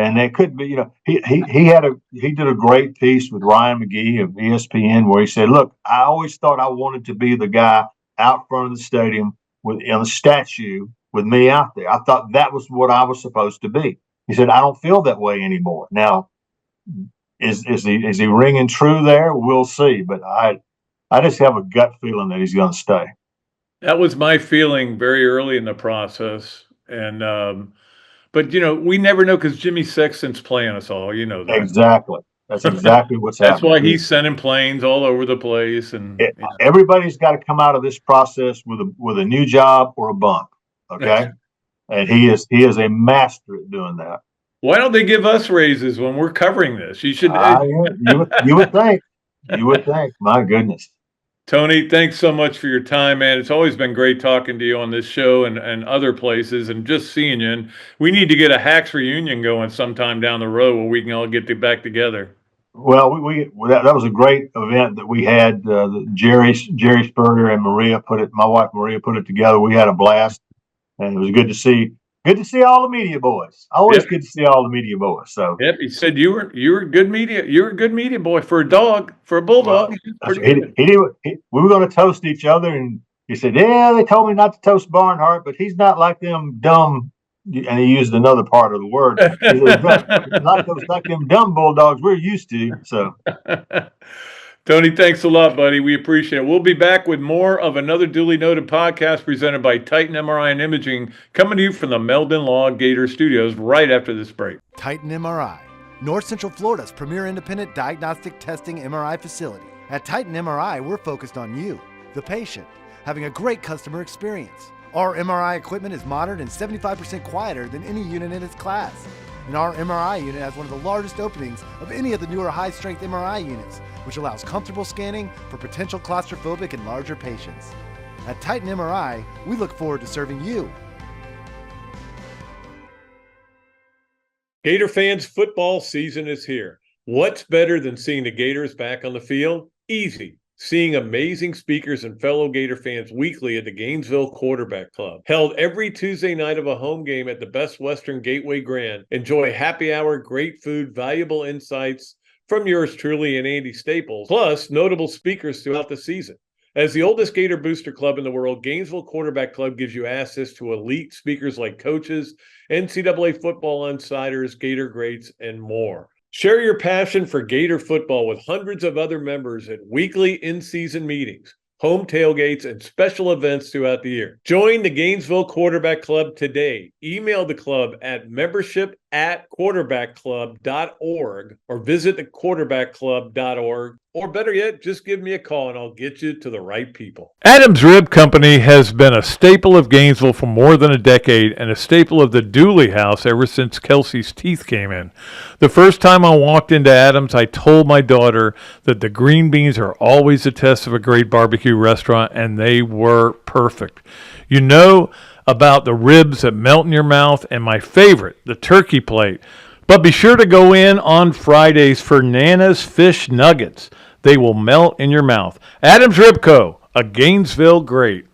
And it could be, he did a great piece with Ryan McGee of ESPN where he said, "Look, I always thought I wanted to be the guy out front of the stadium with a statue with me out there. I thought that was what I was supposed to be." He said, "I don't feel that way anymore." Now, is he ringing true there? We'll see. But I just have a gut feeling that he's going to stay. That was my feeling very early in the process, and but we never know because Jimmy Sexton's playing us all. You know that. Exactly. That's exactly what's That's happening. why he's sending planes all over the place, and everybody's got to come out of this process with a new job or a bump. Okay, and he is a master at doing that. Why don't they give us raises when we're covering this? You should. You would think. You would think. My goodness. Tony, thanks so much for your time, man. It's always been great talking to you on this show and other places and just seeing you. And we need to get a Hacks reunion going sometime down the road where we can all get back together. Well, that was a great event that we had. Jerry Spurter and my wife Maria put it together. We had a blast, and it was good to see all the media boys. Always good to see all the media boys. So he said you were good media. You're a good media boy for a dog, for a bulldog. Well, we were going to toast each other, and he said, "Yeah, they told me not to toast Barnhart, but he's not like them dumb." And he used another part of the word. He said, not those like them dumb bulldogs we're used to. So, Tony, thanks a lot, buddy. We appreciate it. We'll be back with more of another duly noted podcast presented by Titan MRI and Imaging, coming to you from the Meldon Law Gator Studios right after this break. Titan MRI, North Central Florida's premier independent diagnostic testing MRI facility. At Titan MRI, we're focused on you, the patient, having a great customer experience. Our MRI equipment is modern and 75% quieter than any unit in its class. And our MRI unit has one of the largest openings of any of the newer high-strength MRI units, which allows comfortable scanning for potential claustrophobic and larger patients. At Titan MRI, we look forward to serving you. Gator fans, football season is here. What's better than seeing the Gators back on the field? Easy. Seeing amazing speakers and fellow Gator fans weekly at the Gainesville Quarterback Club. Held every Tuesday night of a home game at the Best Western Gateway Grand. Enjoy happy hour, great food, valuable insights from yours truly and Andy Staples, plus notable speakers throughout the season. As the oldest Gator booster club in the world, Gainesville Quarterback Club gives you access to elite speakers like coaches, NCAA football insiders, Gator greats, and more. Share your passion for Gator football with hundreds of other members at weekly in-season meetings, home tailgates, and special events throughout the year. Join the Gainesville Quarterback Club today. Email the club at membership@quarterbackclub.org or visit thequarterbackclub.org. Or better yet, just give me a call and I'll get you to the right people. Adams Rib Company has been a staple of Gainesville for more than a decade and a staple of the Dooley house ever since Kelsey's teeth came in. The first time I walked into Adams, I told my daughter that the green beans are always a test of a great barbecue restaurant, and they were perfect. You know about the ribs that melt in your mouth, and my favorite, the turkey plate. But be sure to go in on Fridays for Nana's Fish Nuggets. They will melt in your mouth. Adams Rib Co., a Gainesville great.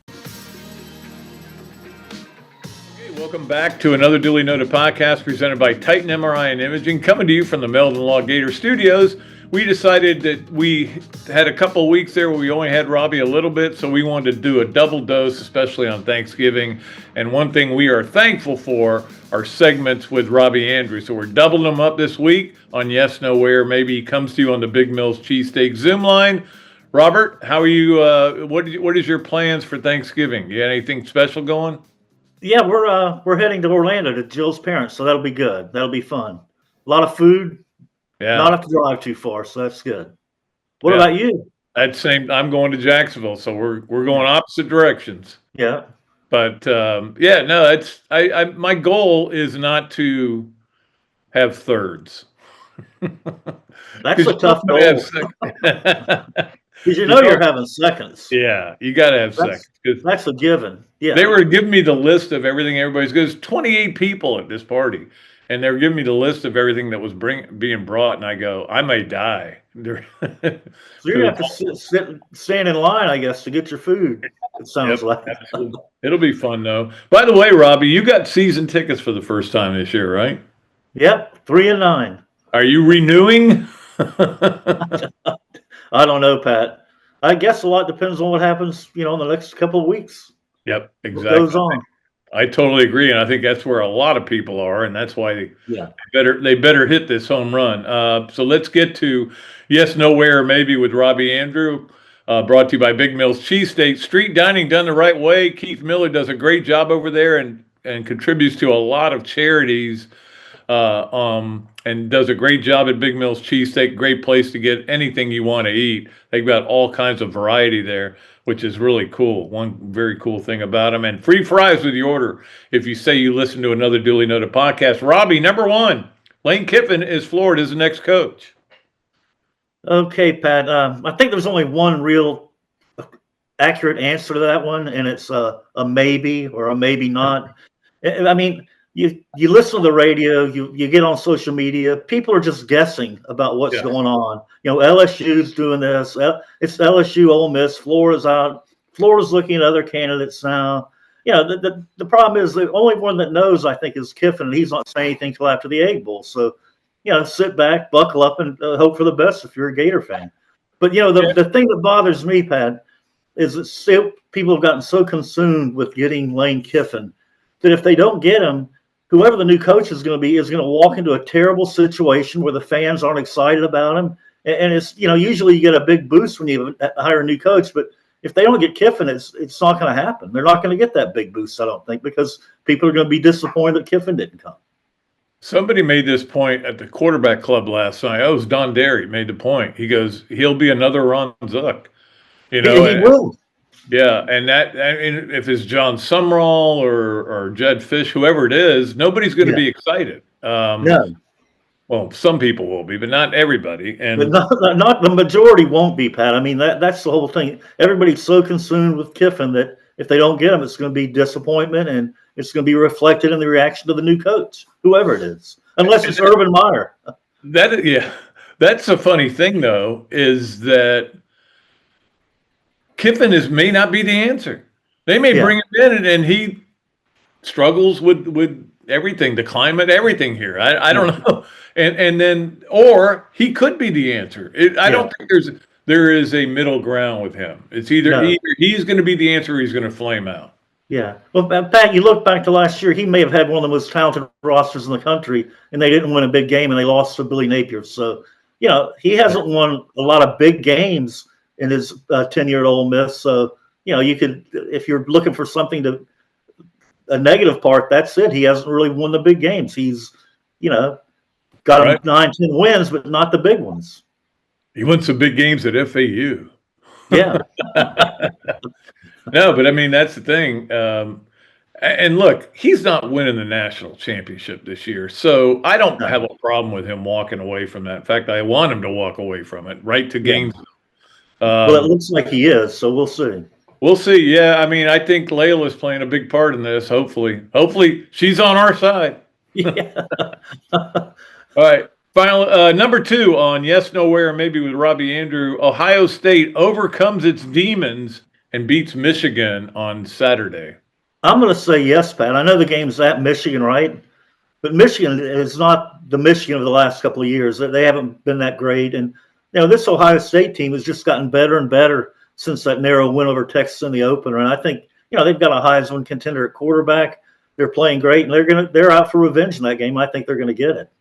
Hey, welcome back to another duly noted podcast presented by Titan MRI and Imaging, coming to you from the Meldon Law Gator Studios. We decided that we had a couple of weeks there where we only had Robbie a little bit, so we wanted to do a double dose, especially on Thanksgiving. And one thing we are thankful for are segments with Robbie Andrews. So we're doubling them up this week on Yes, No, Where. Maybe he comes to you on the Big Mills Cheesesteaks Zoom line. Robert, how are you? What is your plans for Thanksgiving? You got anything special going? Yeah, we're heading to Orlando to Jill's parents, so that'll be good. That'll be fun. A lot of food. Yeah. Not have to drive too far, so that's good. What about you? I'm going to Jacksonville, so we're going opposite directions. Yeah. But my goal is not to have thirds. That's a tough goal. Because you're having seconds. Yeah, you got to have seconds. That's a given. Yeah. They were giving me the list of everything everybody's. There's 28 people at this party. And they were giving me the list of everything that was being brought, and I go, I may die. So you're going to have to stand in line, I guess, to get your food, it sounds like. It'll be fun, though. By the way, Robbie, you got season tickets for the first time this year, right? Yep, 3-9. Are you renewing? I don't know, Pat. I guess a lot depends on what happens, in the next couple of weeks. Yep, What exactly. goes on. I totally agree, and I think that's where a lot of people are, and that's why Yeah. they better hit this home run. So let's get to yes, nowhere, maybe with Robbie Andrew. Brought to you by Big Mill's Cheesesteaks. Street dining done the right way. Keith Miller does a great job over there and contributes to a lot of charities. And does a great job at Big Mill's Cheesesteak. Great place to get anything you want to eat. They've got all kinds of variety there, which is really cool. One very cool thing about them. And free fries with your order if you say you listen to another Dooley Noted podcast. Robbie, number one, Lane Kiffin is Florida's next coach. Okay, Pat. I think there's only one real accurate answer to that one, and it's a maybe or a maybe not. I mean, you listen to the radio, you get on social media, people are just guessing about what's going on. LSU's doing this. It's LSU, Ole Miss. Florida's out. Florida's looking at other candidates now. The problem is the only one that knows, I think, is Kiffin, and he's not saying anything till after the Egg Bowl. So, sit back, buckle up, and hope for the best if you're a Gator fan. But, the thing that bothers me, Pat, is that people have gotten so consumed with getting Lane Kiffin that if they don't get him, whoever the new coach is going to be is going to walk into a terrible situation where the fans aren't excited about him. And it's, usually you get a big boost when you hire a new coach, but if they don't get Kiffin, it's not going to happen. They're not going to get that big boost, I don't think, because people are going to be disappointed that Kiffin didn't come. Somebody made this point at the quarterback club last night. It was Don Derry made the point. He goes, he'll be another Ron Zook. He will. Yeah, and if it's John Sumrall or Jed Fish, whoever it is, nobody's going to be excited. No. Well, some people will be, but not everybody. And but not the majority won't be, Pat. I mean, that's the whole thing. Everybody's so consumed with Kiffin that if they don't get him, it's going to be disappointment, and it's going to be reflected in the reaction to the new coach, whoever it is, unless it's Urban Meyer. That's a funny thing, though, is that Kiffin may not be the answer. They may bring him in, and he struggles with everything, the climate, everything here. I don't know. And then, or he could be the answer. I don't think there is a middle ground with him. It's either he's going to be the answer or he's going to flame out. Yeah. Well, Pat, you look back to last year, he may have had one of the most talented rosters in the country, and they didn't win a big game, and they lost to Billy Napier. So, he hasn't won a lot of big games in his tenure at Ole Miss. So, you could, if you're looking for something a negative part, that's it. He hasn't really won the big games. He's, got 9-10 wins, but not the big ones. He won some big games at FAU. Yeah. No, but I mean, that's the thing. And look, he's not winning the national championship this year. So I don't have a problem with him walking away from that. In fact, I want him to walk away from it, right to games. Well, it looks like he is, so we'll see. We'll see. Yeah, I mean, I think Layla's playing a big part in this. Hopefully she's on our side. Yeah. All right. Final number 2 on Yes, Nowhere, maybe with Robbie Andrew. Ohio State overcomes its demons and beats Michigan on Saturday. I'm going to say yes, Pat. I know the game's at Michigan, right? But Michigan is not the Michigan of the last couple of years. They haven't been that great. And, this Ohio State team has just gotten better and better since that narrow win over Texas in the opener. And I think, they've got a Heisman contender at quarterback. They're playing great, and they're out for revenge in that game. I think they're going to get it.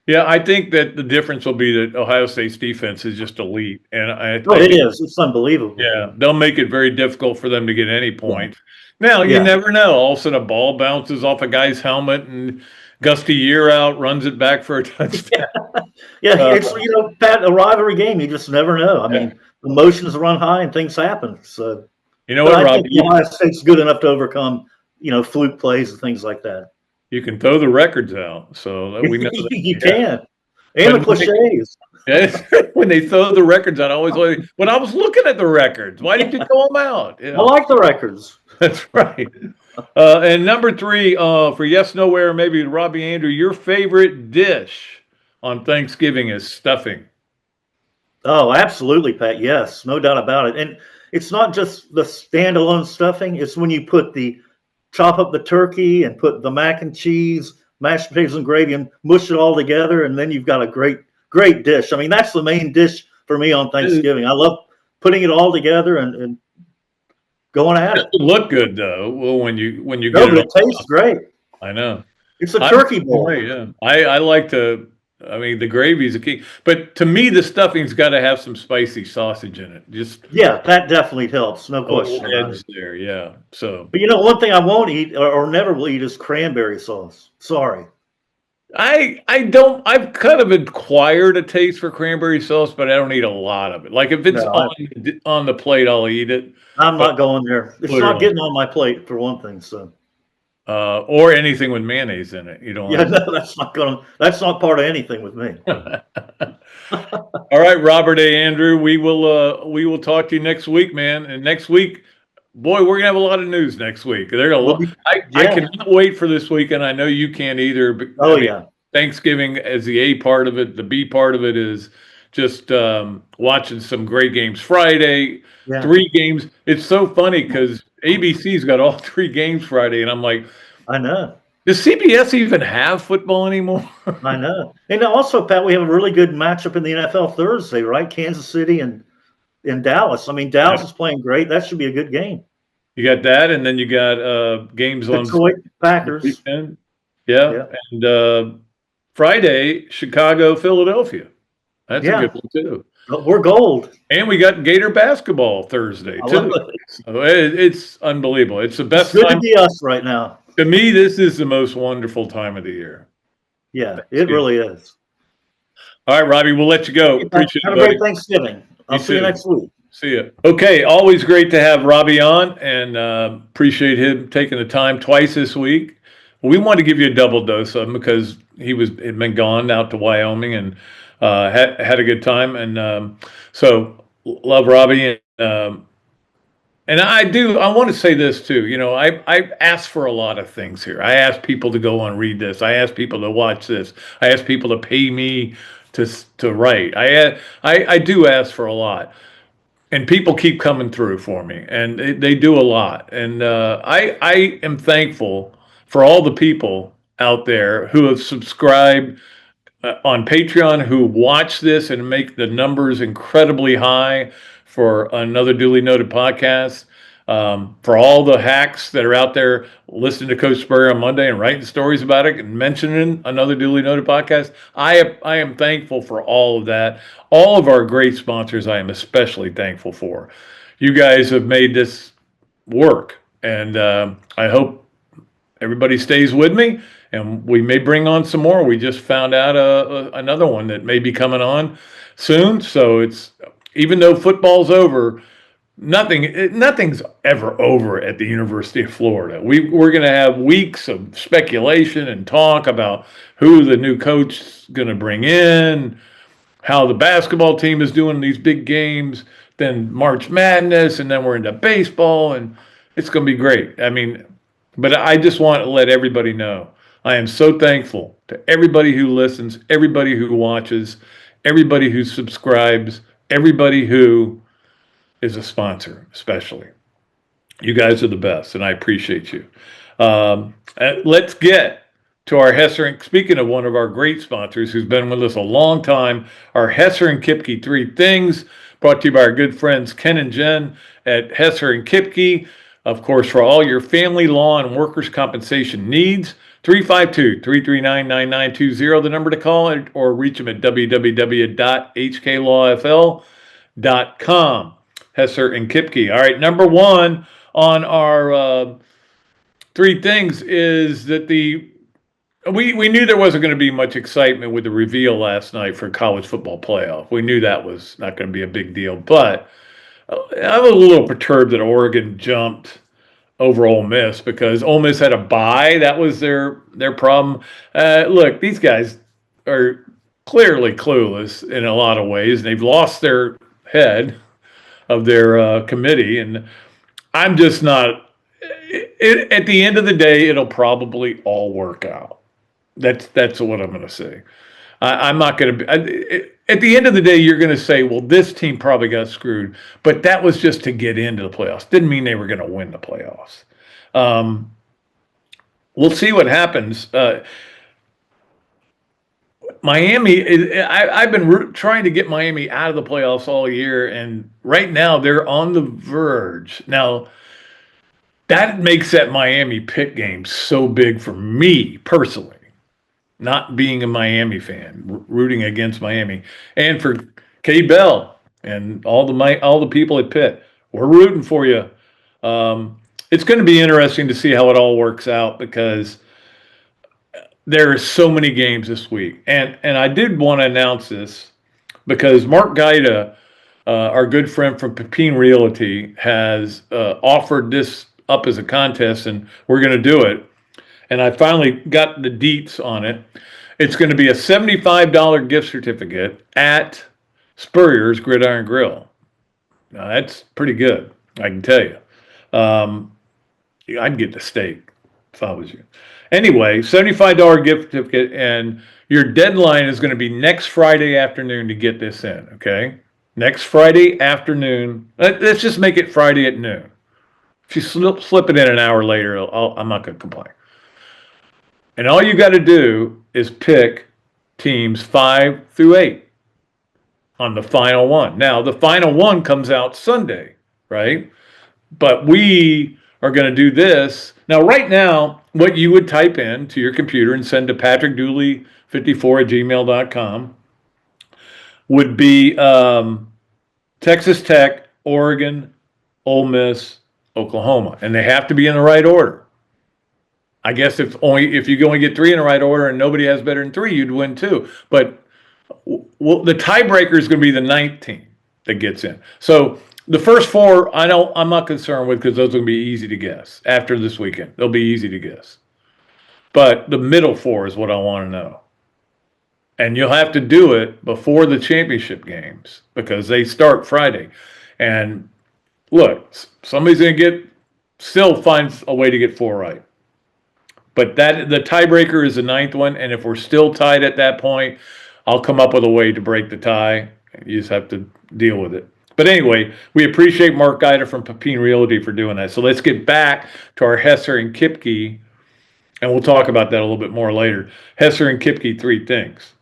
Yeah, I think that the difference will be that Ohio State's defense is just elite. And it is. It's unbelievable. Yeah, they'll make it very difficult for them to get any points. Now, you never know. All of a sudden, a ball bounces off a guy's helmet, and Gusty Year out runs it back for a touchdown. It's, Pat, a rivalry game. You just never know. I mean, emotions run high and things happen. So, what, I think Ohio State's good enough to overcome, fluke plays and things like that. You can throw the records out, so we know that. You can. And the cliches. When they throw the records out, I always like, when I was looking at the records, why did you throw them out? I like the records. That's right. And number 3, for Yes, Nowhere, maybe Robbie Andrew, your favorite dish on Thanksgiving is stuffing. Oh, absolutely, Pat. Yes, no doubt about it. And it's not just the standalone stuffing. It's when you chop up the turkey and put the mac and cheese, mashed potatoes and gravy, and mush it all together, and then you've got a great dish. I mean, that's the main dish for me on Thanksgiving. I love putting it all together and going at it. It look good though. Well, when you No, get but it, it tastes great. I know. It's a turkey bowl. Yeah, I like to. I mean, the gravy's a key, but to me, the stuffing's got to have some spicy sausage in it. Just Yeah, that definitely helps. No question about edge it. there. Yeah. So But one thing I won't eat or never will eat is cranberry sauce. Sorry. I don't. I've kind of acquired a taste for cranberry sauce, but I don't eat a lot of it. Like if it's No, on the plate, I'll eat it. I'm not going there. It's Literally. not getting on my plate for one thing. So Or anything with mayonnaise in it. You don't. yeah, no, that's not part of anything with me. All right, Robert A. Andrew, we will talk to you next week, man. And next week, boy, we're gonna have a lot of news next week. I cannot wait for this week, and I know you can't either. But, yeah. Thanksgiving as the A part of it, the B part of it is just watching some great games Friday. Yeah. 3 games. It's so funny because ABC's got all 3 games Friday, and I'm like, I know. Does CBS even have football anymore? I know. And also, Pat, we have a really good matchup in the NFL Thursday, right? Kansas City and Dallas. I mean, Dallas is playing great. That should be a good game. You got that, and then you got games on Detroit Packers. Weekend. Yeah. And Friday, Chicago, Philadelphia. That's a good one too. We're gold. And we got Gator basketball Thursday too. So it's unbelievable. It's the best It's good time to be us right now. To me, this is the most wonderful time of the year. Yeah, it really is. All right, Robbie, we'll let you go. Appreciate it. Have a great Thanksgiving. I'll see you next week. See you. Okay, always great to have Robbie on, and appreciate him taking the time twice this week. We wanted to give you a double dose of him because had been gone out to Wyoming and had a good time, and so love Robbie. And I want to say this too. I asked for a lot of things here. I asked people to go and read this. I asked people to watch this. I asked people to pay me to write. I do ask for a lot, and people keep coming through for me, and they do a lot. And I am thankful for all the people out there who have subscribed on Patreon, who watch this and make the numbers incredibly high for another duly noted podcast. For all the hacks that are out there listening to Coach Spurrier on Monday and writing stories about it and mentioning another duly noted podcast, I am thankful for all of that. All of our great sponsors, I am especially thankful for. You guys have made this work, and I hope everybody stays with me, and we may bring on some more. We just found out another one that may be coming on soon. So it's, even though football's over, nothing's ever over at the University of Florida. We're going to have weeks of speculation and talk about who the new coach is going to bring in, how the basketball team is doing these big games, then March Madness, and then we're into baseball, and it's going to be great. I mean, but I just want to let everybody know I am so thankful to everybody who listens, everybody who watches, everybody who subscribes, everybody who is a sponsor, especially. You guys are the best, and I appreciate you. Let's get to our Hesser. And speaking of one of our great sponsors who's been with us a long time, our Hesser and Kipke 3 Things, brought to you by our good friends Ken and Jen at Hesser and Kipke. Of course, for all your family law and workers' compensation needs, 352-339-9920, the number to call, or reach them at www.hklawfl.com. Hesser and Kipke. All right, number one on our 3 things is that we knew there wasn't going to be much excitement with the reveal last night for college football playoff. We knew that was not going to be a big deal, but I was a little perturbed that Oregon jumped over Ole Miss because Ole Miss had a bye. That was their problem. Look, these guys are clearly clueless in a lot of ways. They've lost their head of their committee, and I'm just not. At the end of the day, it'll probably all work out. That's what I'm going to say. I'm not going to be. At the end of the day, you're going to say, well, this team probably got screwed, but that was just to get into the playoffs. Didn't mean they were going to win the playoffs. We'll see what happens. Miami, I've been trying to get Miami out of the playoffs all year, and right now they're on the verge. Now, that makes that Miami Pitt game so big for me personally, not being a Miami fan, rooting against Miami, and for K. Bell and all the people at Pitt. We're rooting for you. It's going to be interesting to see how it all works out because there are so many games this week. And I did want to announce this because Mark Gaita, our good friend from Pepin Realty, has offered this up as a contest, and we're going to do it. And I finally got the deets on it. It's going to be a $75 gift certificate at Spurrier's Gridiron Grill. Now, that's pretty good, I can tell you. I'd get the steak if I was you. Anyway, $75 gift certificate, and your deadline is going to be next Friday afternoon to get this in, okay? Next Friday afternoon. Let's just make it Friday at noon. If you slip it in an hour later, I'm not going to complain. And all you got to do is pick teams 5 through 8 on the final one. Now, the final one comes out Sunday, right? But we are going to do this. Now, right now, what you would type in to your computer and send to patrickdooley54@gmail.com would be Texas Tech, Oregon, Ole Miss, Oklahoma. And they have to be in the right order. I guess if you only get 3 in the right order and nobody has better than 3, you'd win 2. But the tiebreaker is going to be the 9th team that gets in. So the first 4, I'm not concerned with because those are going to be easy to guess after this weekend. They'll be easy to guess. But the middle 4 is what I want to know. And you'll have to do it before the championship games because they start Friday. And look, somebody's going to still finds a way to get 4 right. But the tiebreaker is the 9th one, and if we're still tied at that point, I'll come up with a way to break the tie. You just have to deal with it. But anyway, we appreciate Mark Gaita from Pepin Realty for doing that. So let's get back to our Hesser and Kipke, and we'll talk about that a little bit more later. Hesser and Kipke, 3 things.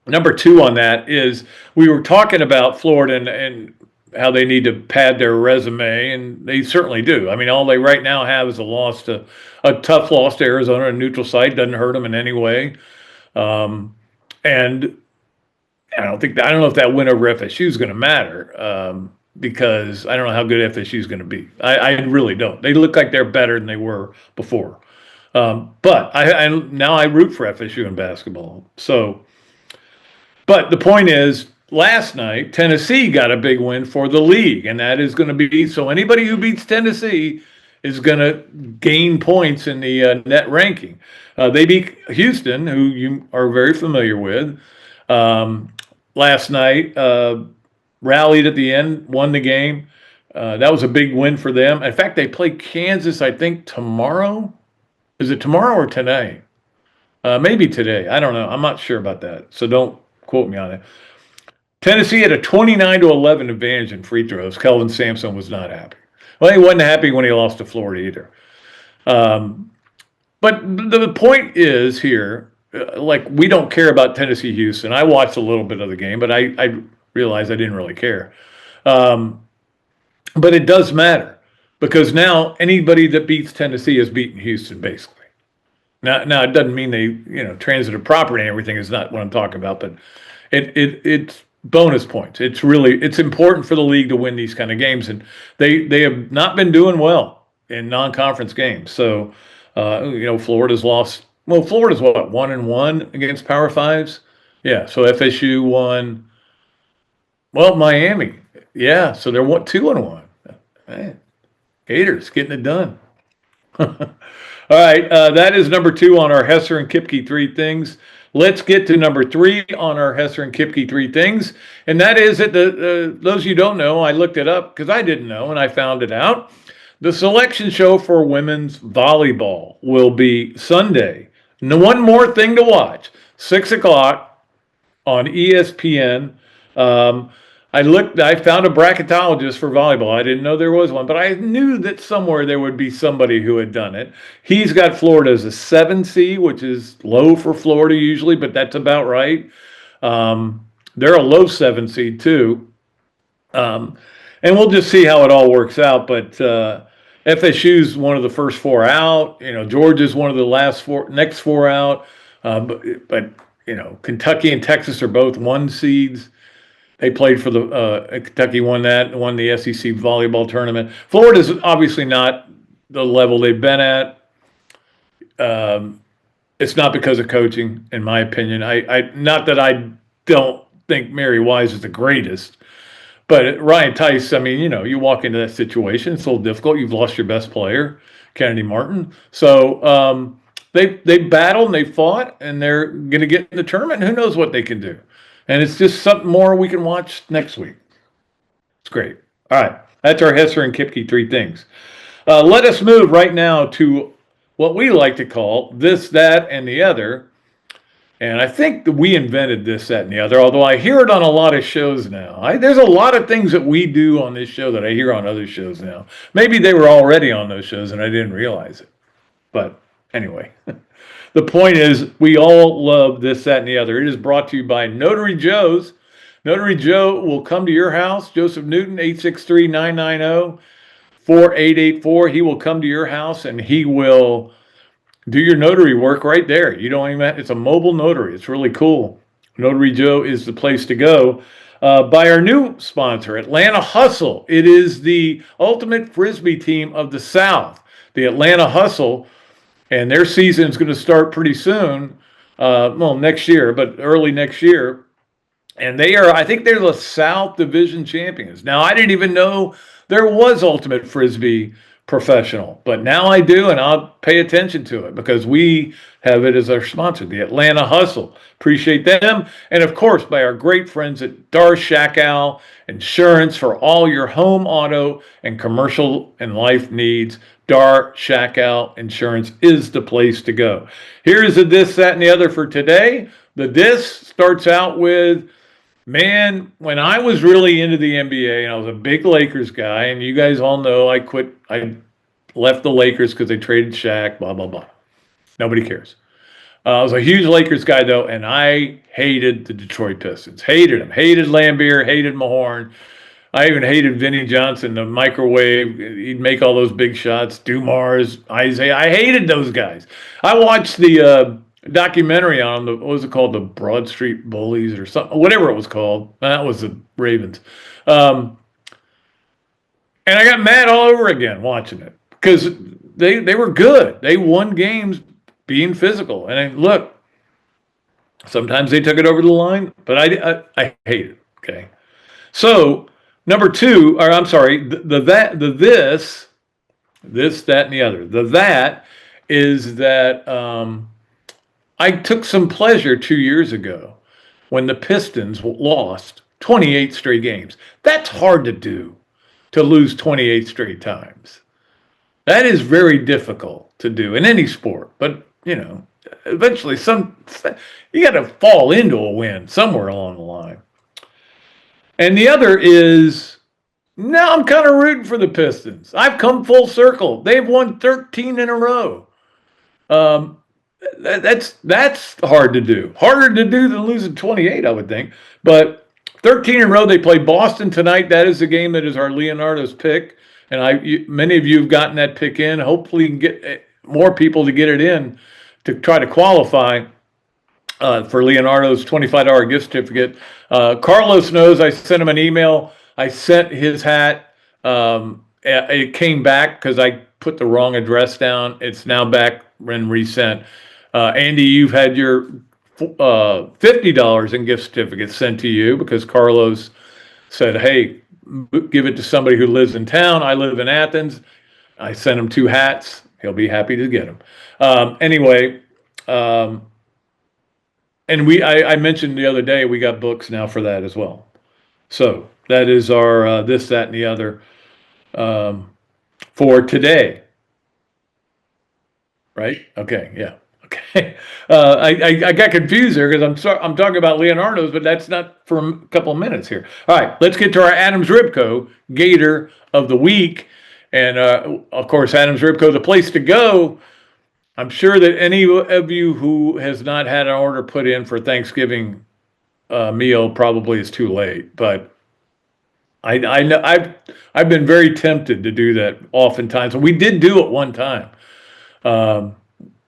Number 2 on that is we were talking about Florida and how they need to pad their resume, and they certainly do. I mean, all they right now have is a tough loss to Arizona, a neutral site, doesn't hurt them in any way. And I don't know if that win over FSU is going to matter because I don't know how good FSU is going to be. I really don't. They look like they're better than they were before. But now I root for FSU in basketball. So, but the point is, last night, Tennessee got a big win for the league, and that is going to be, so anybody who beats Tennessee is going to gain points in the net ranking. They beat Houston, who you are very familiar with, last night, rallied at the end, won the game. That was a big win for them. In fact, they play Kansas, I think, tomorrow. Is it tomorrow or today? Maybe today. I don't know. I'm not sure about that, so don't quote me on it. Tennessee had a 29-11 advantage in free throws. Kelvin Sampson was not happy. Well, he wasn't happy when he lost to Florida either. But the point is here, like, we don't care about Tennessee-Houston. I watched a little bit of the game, but I realized I didn't really care. But it does matter because now anybody that beats Tennessee has beaten Houston, basically. Now it doesn't mean they, transitive property and everything is not what I'm talking about, but it's bonus points. It's important for the league to win these kind of games, and they have not been doing well in non-conference games. So, Florida's lost. Well, Florida's what, 1-1 against Power Fives? Yeah. So FSU won. Well, Miami. Yeah. So they're 2-1. Man, Gators getting it done. All right. That is number 2 on our Hesser and Kipke 3 things. Let's get to number 3 on our Hesser and Kipke 3 things. And that is that those of you who don't know, I looked it up because I didn't know and I found it out. The selection show for women's volleyball will be Sunday. One more thing to watch, 6 o'clock on ESPN. I found a bracketologist for volleyball. I didn't know there was one, but I knew that somewhere there would be somebody who had done it. He's got Florida as a 7C, which is low for Florida usually, but that's about right. They're a low 7 seed too. And we'll just see how it all works out. But FSU's one of the first 4 out. Georgia's one of the next 4 out. But Kentucky and Texas are both 1 seeds. They played for Kentucky won the SEC volleyball tournament. Florida's obviously not the level they've been at. It's not because of coaching, in my opinion. Not that I don't think Mary Wise is the greatest, but Ryan Tice, you walk into that situation, it's a little difficult. You've lost your best player, Kennedy Martin. So they battled and they fought, and they're going to get in the tournament, and who knows what they can do. And it's just something more we can watch next week. It's great. All right. That's our Hesser and Kipke 3 things. Let us move right now to what we like to call this, that, and the other. And I think that we invented this, that, and the other, although I hear it on a lot of shows now. There's a lot of things that we do on this show that I hear on other shows now. Maybe they were already on those shows and I didn't realize it. But anyway. The point is, we all love this, that, and the other. It is brought to you by Notary Joe's. Notary Joe will come to your house. Joseph Newton, 863-990-4884. He will come to your house, and he will do your notary work right there. You don't even it's a mobile notary. It's really cool. Notary Joe is the place to go. By our new sponsor, Atlanta Hustle. It is the ultimate Frisbee team of the South. The Atlanta Hustle. And their season is going to start pretty soon. Next year, but early next year. And I think they're the South Division champions. Now, I didn't even know there was Ultimate Frisbee Professional, but now I do, and I'll pay attention to it because we have it as our sponsor, the Atlanta Hustle. Appreciate them. And, of course, by our great friends at Dar Shackal Insurance for all your home, auto, and commercial and life needs. Dar Shackal Insurance is the place to go. Here's the this, that, and the other for today. The this starts out with, man, when I was really into the NBA, and I was a big Lakers guy, and you guys all know I left the Lakers because they traded Shaq, blah, blah, blah. Nobody cares. I was a huge Lakers guy, though, and I hated the Detroit Pistons. Hated them. Hated Lambeer, hated Mahorn. I even hated Vinnie Johnson, the microwave. He'd make all those big shots. Dumars, Isaiah. I hated those guys. I watched the documentary on them. What was it called? The Broad Street Bullies or something. Whatever it was called. That was the Ravens. And I got mad all over again watching it because they were good. They won games being physical. And look, sometimes they took it over the line, but I hate it. Okay. So, number 2, or I'm sorry, this, that, and the other. The that is that I took some pleasure 2 years ago when the Pistons lost 28 straight games. That's hard to do, to lose 28 straight times. That is very difficult to do in any sport. But, eventually you got to fall into a win somewhere along the line. And the other is, now I'm kind of rooting for the Pistons. I've come full circle. They've won 13 in a row. That's hard to do. Harder to do than losing 28, I would think. But 13 in a row. They play Boston tonight. That is the game that is our Leonardo's pick. And many of you have gotten that pick in. Hopefully you can get more people to get it in to try to qualify for Leonardo's $25 gift certificate. Carlos knows I sent him an email. I sent his hat. It came back because I put the wrong address down. It's now back and resent. Andy, you've had your $50 in gift certificates sent to you because Carlos said, hey, give it to somebody who lives in town. I live in Athens. I sent him 2 hats. He'll be happy to get them. Anyway, and I mentioned the other day, we got books now for that as well. So that is our this, that, and the other for today. Right? Okay, yeah. Okay. I got confused there because I'm talking about Leonardo's, but that's not for a couple of minutes here. All right, let's get to our Adams Ribco Gator of the week. And of course, Adams Ribco, the place to go. I'm sure that any of you who has not had an order put in for Thanksgiving meal probably is too late. But I know I've been very tempted to do that oftentimes. And we did do it one time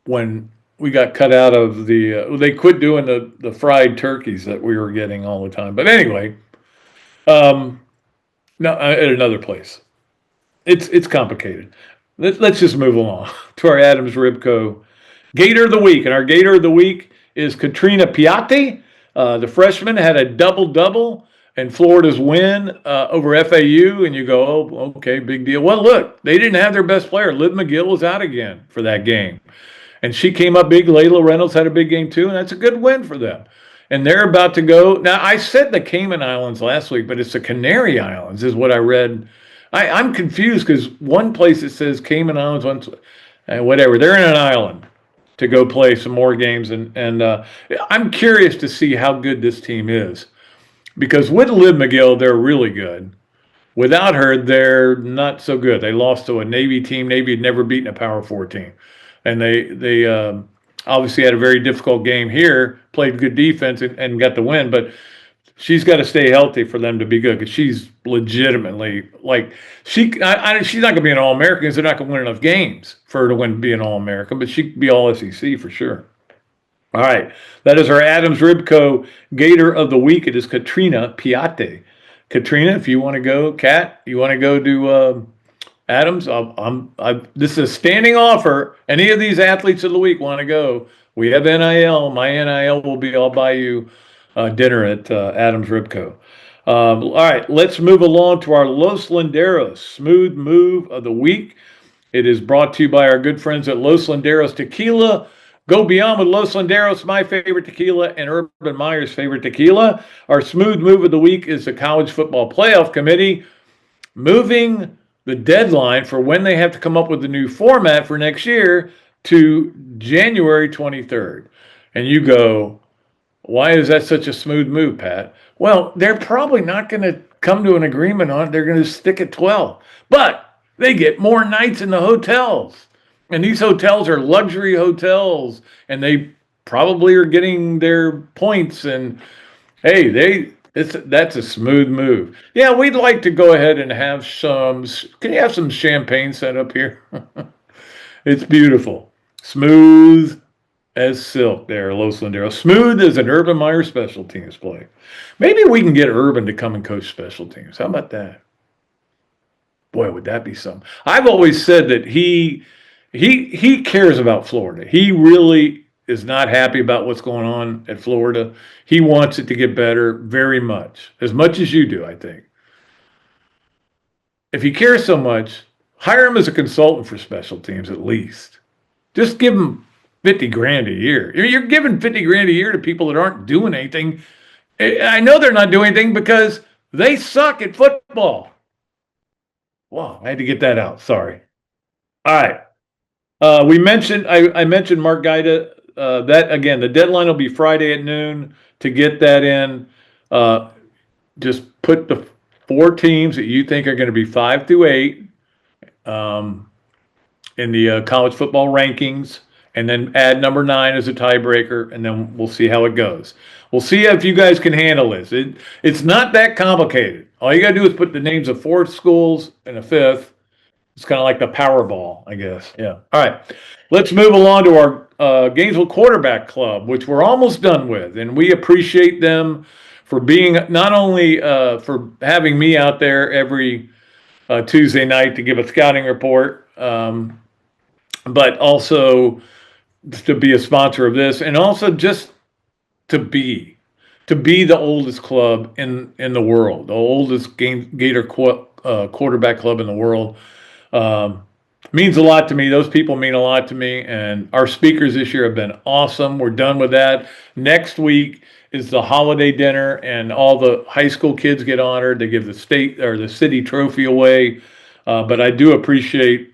when we got cut out of they quit doing the fried turkeys that we were getting all the time. But anyway, no, at another place. It's complicated. Let's just move along to our Adams Ribco Gator of the Week. And our Gator of the Week is Katrina Piatti. The freshman had a double-double in Florida's win over FAU. And you go, oh, okay, big deal. Well, look, they didn't have their best player. Liv McGill was out again for that game. And she came up big. Layla Reynolds had a big game too. And that's a good win for them. And they're about to go. Now, I said the Cayman Islands last week, but it's the Canary Islands is what I read. I'm confused because one place it says Cayman Islands, whatever. They're in an island to go play some more games. And I'm curious to see how good this team is. Because with Liv McGill, they're really good. Without her, they're not so good. They lost to a Navy team. Navy had never beaten a Power 4 team. And they obviously had a very difficult game here, played good defense and got the win. But she's got to stay healthy for them to be good because she's legitimately she's not going to be an All-American because they're not going to win enough games for her to be an All-American, but she could be All SEC for sure. All right, that is our Adams Ribco Gator of the Week. It is Katrina Piatti. Katrina, if you want to go, Kat, you want to go to Adams? This is a standing offer. Any of these athletes of the week want to go? We have NIL. My NIL will be. I'll buy you dinner at Adams Ribco. All right, let's move along to our Los Landeros Smooth Move of the Week. It is brought to you by our good friends at Los Landeros Tequila. Go beyond with Los Landeros, my favorite tequila, and Urban Meyer's favorite tequila. Our Smooth Move of the Week is the College Football Playoff Committee moving the deadline for when they have to come up with the new format for next year to January 23rd. And you go, why is that such a smooth move, Pat? Well, they're probably not going to come to an agreement on it. They're going to stick at 12. But they get more nights in the hotels. And these hotels are luxury hotels. And they probably are getting their points. And, hey, that's a smooth move. Yeah, we'd like to go ahead and have some. Can you have some champagne set up here? It's beautiful. Smooth as silk there, Los Landeros. Smooth as an Urban Meyer special teams play. Maybe we can get Urban to come and coach special teams. How about that? Boy, would that be something. I've always said that he cares about Florida. He really is not happy about what's going on at Florida. He wants it to get better very much as you do, I think. If he cares so much, hire him as a consultant for special teams at least. Just give him $50,000 a year. You're giving $50,000 a year to people that aren't doing anything. I know they're not doing anything because they suck at football. Wow, I had to get that out. Sorry. All right. I mentioned Mark Gaida. That again, the deadline will be Friday at noon to get that in. Just put the 4 teams that you think are going to be 5 through 8 in the college football rankings, and then add number 9 as a tiebreaker, and then we'll see how it goes. We'll see if you guys can handle this. It's not that complicated. All you got to do is put the names of 4 schools and a 5th. It's kind of like the Powerball, I guess. Yeah. All right. Let's move along to our Gainesville Quarterback Club, which we're almost done with. And we appreciate them for being not only for having me out there every Tuesday night to give a scouting report, but also to be a sponsor of this, and also just to be the oldest club in the world, the oldest Gator quarterback club in the world. Means a lot to me. Those people mean a lot to me, and our speakers this year have been awesome. We're done with that. Next week is the holiday dinner, and all the high school kids get honored. They give the state or the city trophy away. But I do appreciate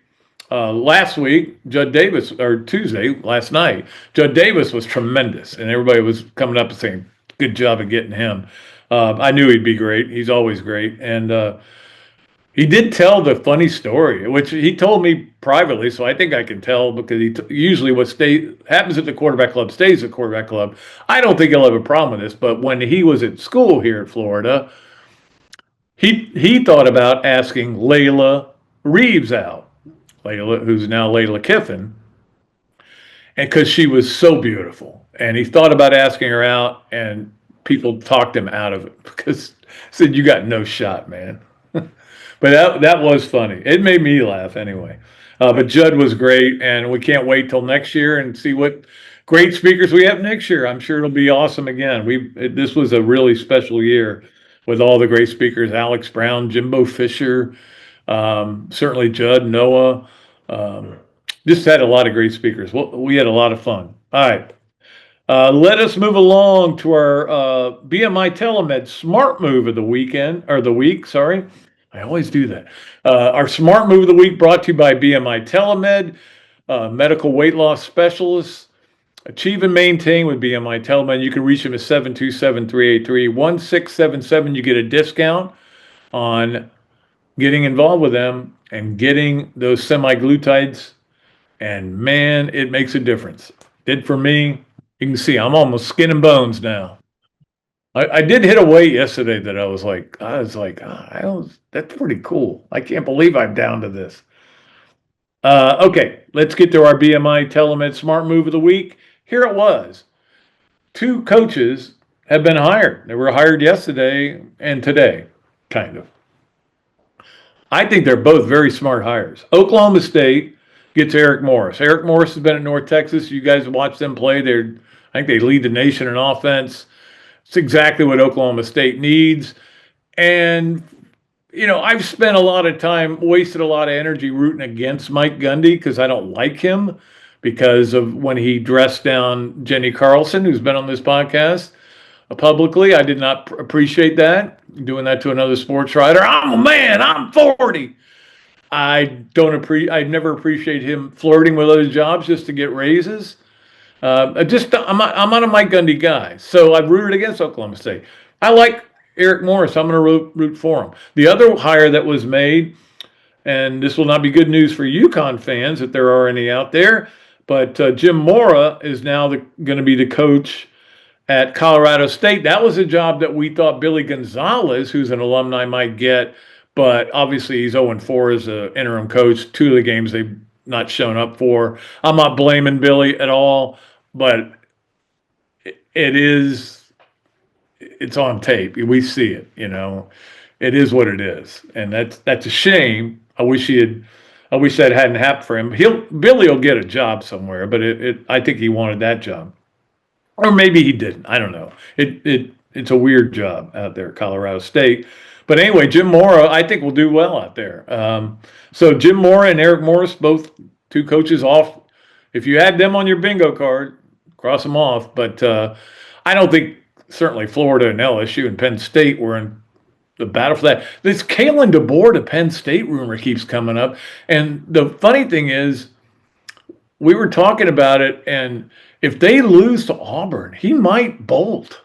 last week, Judd Davis, or Tuesday, last night, Judd Davis was tremendous, and everybody was coming up and saying, good job of getting him. I knew he'd be great. He's always great. And he did tell the funny story, which he told me privately, so I think I can tell because usually what happens at the quarterback club stays at the quarterback club. I don't think he'll have a problem with this, but when he was at school here in Florida, he thought about asking Layla Reeves out. Layla, who's now Layla Kiffin, and because she was so beautiful. And he thought about asking her out, and people talked him out of it because said, you got no shot, man. But that was funny. It made me laugh anyway. But Judd was great, and we can't wait till next year and see what great speakers we have next year. I'm sure it'll be awesome again. This was a really special year with all the great speakers, Alex Brown, Jimbo Fisher, certainly Judd, Noah. Just had a lot of great speakers. We had a lot of fun. All right. Let us move along to our BMI TeleMed Smart Move of the weekend, or the week, sorry. I always do that. Our Smart Move of the week brought to you by BMI TeleMed, medical weight loss specialists. Achieve and maintain with BMI TeleMed. You can reach them at 727-383-1677. You get a discount on getting involved with them and getting those semi-glutides. And man, it makes a difference. Did for me. You can see I'm almost skin and bones now. I did hit a weight yesterday that I was like, that's pretty cool. I can't believe I'm down to this. Okay, let's get to our BMI TeleMed Smart Move of the week. Here it was. 2 coaches have been hired. They were hired yesterday and today, kind of. I think they're both very smart hires. Oklahoma State gets Eric Morris. Eric Morris has been at North Texas. You guys watch them play. I think they lead the nation in offense. It's exactly what Oklahoma State needs. And, I've spent wasted a lot of energy rooting against Mike Gundy because I don't like him because of when he dressed down Jenny Carlson, who's been on this podcast publicly. I did not appreciate that, doing that to another sports writer. I'm a man. I'm 40. I never appreciate him flirting with other jobs just to get raises. I'm not a Mike Gundy guy, so I've rooted against Oklahoma State. I like Eric Morris. I'm going to root for him. The other hire that was made, and this will not be good news for UConn fans if there are any out there, but Jim Mora is now going to be the coach at Colorado State. That was a job that we thought Billy Gonzalez, who's an alumni, might get, but obviously he's 0-4 as an interim coach. 2 of the games they've not shown up for. I'm not blaming Billy at all, but it's on tape. We see it, it is what it is. And that's a shame. I wish that hadn't happened for him. Billy will get a job somewhere, but I think he wanted that job. Or maybe he didn't. I don't know. It's a weird job out there at Colorado State. But anyway, Jim Mora, I think, will do well out there. So Jim Mora and Eric Morris, both 2 coaches off. If you had them on your bingo card, cross them off. But I don't think certainly Florida and LSU and Penn State were in the battle for that. This Kalen DeBoer to Penn State rumor keeps coming up. And the funny thing is, we were talking about it, and if they lose to Auburn, he might bolt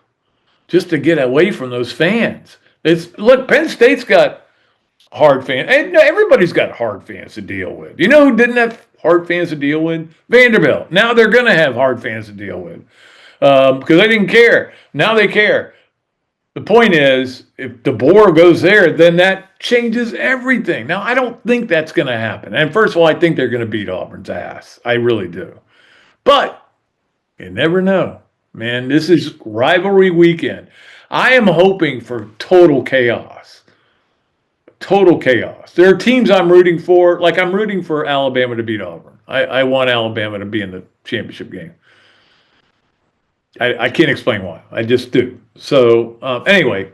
just to get away from those fans. Look, Penn State's got hard fans. And everybody's got hard fans to deal with. You know who didn't have hard fans to deal with? Vanderbilt. Now they're going to have hard fans to deal with because they didn't care. Now they care. The point is, if DeBoer goes there, then that changes everything. Now, I don't think that's going to happen. And first of all, I think they're going to beat Auburn's ass. I really do. But you never know. Man, this is rivalry weekend. I am hoping for total chaos. Total chaos. There are teams I'm rooting for. Like I'm rooting for Alabama to beat Auburn. I want Alabama to be in the championship game. I can't explain why. I just do. So anyway,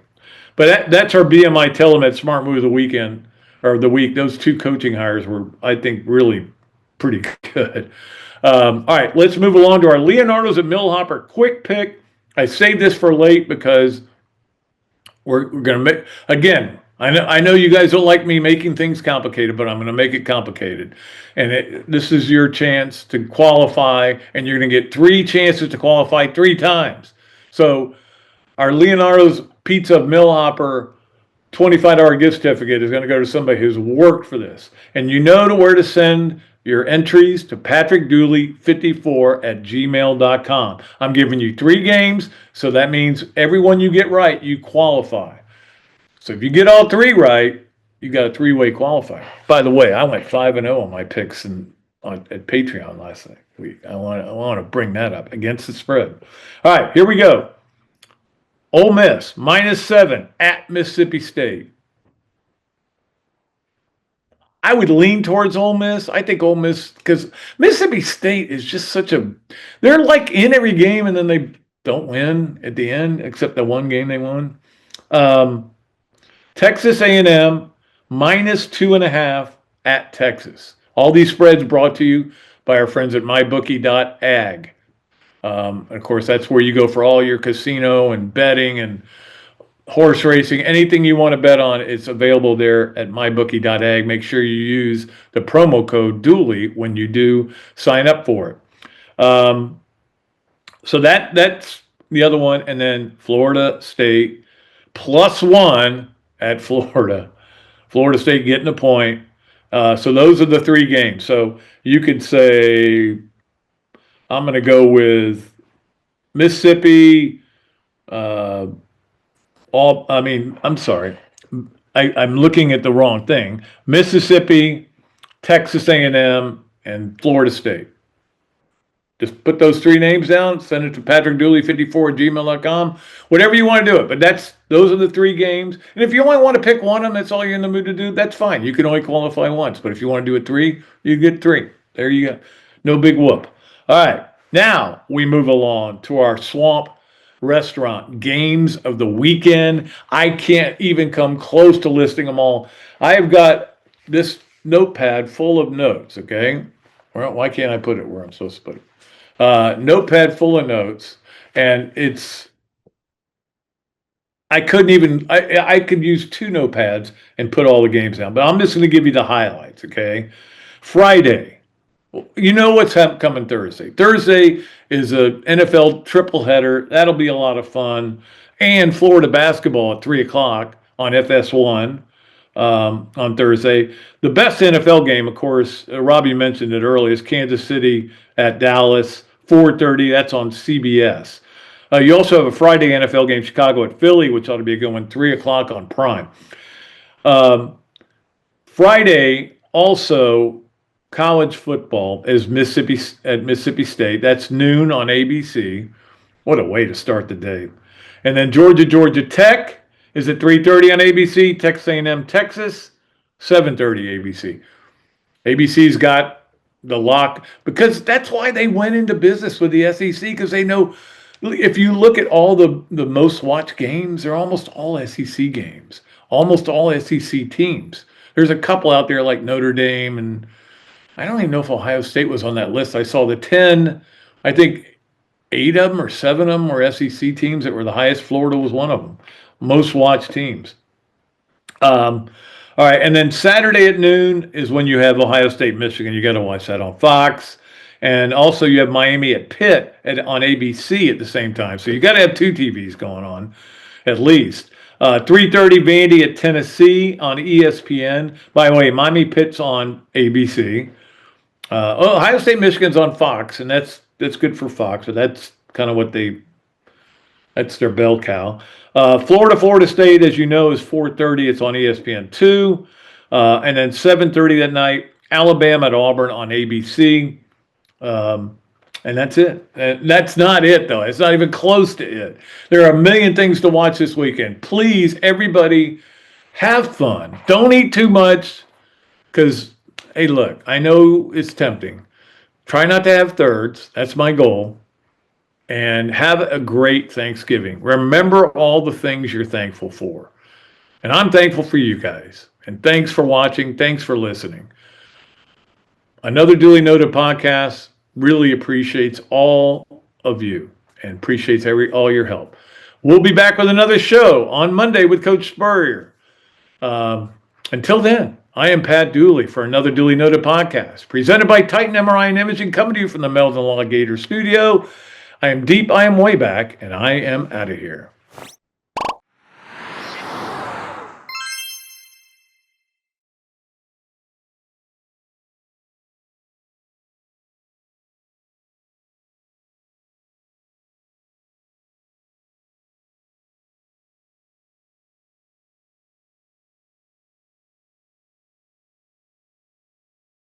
but that's our BMI TeleMed Smart Move of the weekend, or the week. Those 2 coaching hires were, I think, really pretty good. All right, let's move along to our Leonardo's at Millhopper quick pick. I saved this for late because we're going to make, again, I know you guys don't like me making things complicated, but I'm going to make it complicated. And this is your chance to qualify, and you're going to get 3 chances to qualify 3 times. So our Leonardo's Pizza Millhopper $25 gift certificate is going to go to somebody who's worked for this. And you know to where to send your entries to patrickdooley54@gmail.com. I'm giving you 3 games, so that means every one you get right, you qualify. So if you get all 3 right, you got a 3-way qualifier. By the way, I went 5-0 on my picks at Patreon last week. I want to bring that up against the spread. All right, here we go. Ole Miss -7 at Mississippi State. I would lean towards Ole Miss. I think Ole Miss, because Mississippi State is just they're like in every game and then they don't win at the end, except the one game they won. Texas A&M -2.5 at Texas. All these spreads brought to you by our friends at mybookie.ag. Of course, that's where you go for all your casino and betting and horse racing. Anything you want to bet on, it's available there at mybookie.ag. Make sure you use the promo code Dooley when you do sign up for it. So that's the other one. And then Florida State +1 at Florida. Florida State getting a point. So those are the 3 games. So you could say, I'm going to go with Mississippi. I'm sorry. I'm looking at the wrong thing. Mississippi, Texas A&M, and Florida State. Just put those 3 names down, send it to patrickdooley54@gmail.com, whatever you want to do it. But those are the 3 games. And if you only want to pick one of them, that's all you're in the mood to do, that's fine. You can only qualify once. But if you want to do it 3, you get 3. There you go. No big whoop. All right. Now we move along to our Swamp Restaurant games of the weekend. I can't even come close to listing them all. I have got this notepad full of notes, okay? Well, why can't I put it where I'm supposed to put it? Notepad full of notes, and I could use 2 notepads and put all the games down, but I'm just going to give you the highlights, okay? Friday, you know what's coming Thursday. Thursday is a NFL triple header. That'll be a lot of fun. And Florida basketball at 3 o'clock on FS1 on Thursday. The best NFL game, of course, Robbie mentioned it earlier, is Kansas City at Dallas, 4:30. That's on CBS. You also have a Friday NFL game, Chicago at Philly, which ought to be a good one, 3 o'clock on Prime. Friday, also, college football is Mississippi State. That's noon on ABC. What a way to start the day. And then Georgia Tech is at 3:30 on ABC. Texas A&M, Texas, 7:30 ABC. ABC's got the lock, because that's why they went into business with the SEC, because they know if you look at all the most watched games, they're almost all SEC games, almost all SEC teams. There's a couple out there like Notre Dame, and I don't even know if Ohio State was on that list. I saw the 10, I think 8 of them or 7 of them were SEC teams that were the highest. Florida was one of them. Most watched teams. All right, and then Saturday at noon is when you have Ohio State, Michigan. You got to watch that on Fox. And also you have Miami at Pitt on ABC at the same time. So you got to have 2 TVs going on at least. 3:30 Vandy at Tennessee on ESPN. By the way, Miami Pitt's on ABC. Ohio State, Michigan's on Fox, and that's good for Fox. So that's kind of that's their bell cow. Florida State, as you know, is 4:30. It's on ESPN2. And then 7:30 that night, Alabama at Auburn on ABC. And that's it. And that's not it, though. It's not even close to it. There are a million things to watch this weekend. Please, everybody, have fun. Don't eat too much, because, hey, look, I know it's tempting. Try not to have thirds. That's my goal. And have a great Thanksgiving. Remember all the things you're thankful for. And I'm thankful for you guys. And thanks for watching. Thanks for listening. Another Duly Noted podcast. Really appreciates all of you and appreciates all your help. We'll be back with another show on Monday with Coach Spurrier. Until then, I am Pat Dooley for another Dooley Noted podcast, presented by Titan MRI and Imaging, coming to you from the Meldon Law Gator studio. I am deep, I am way back, and I am out of here.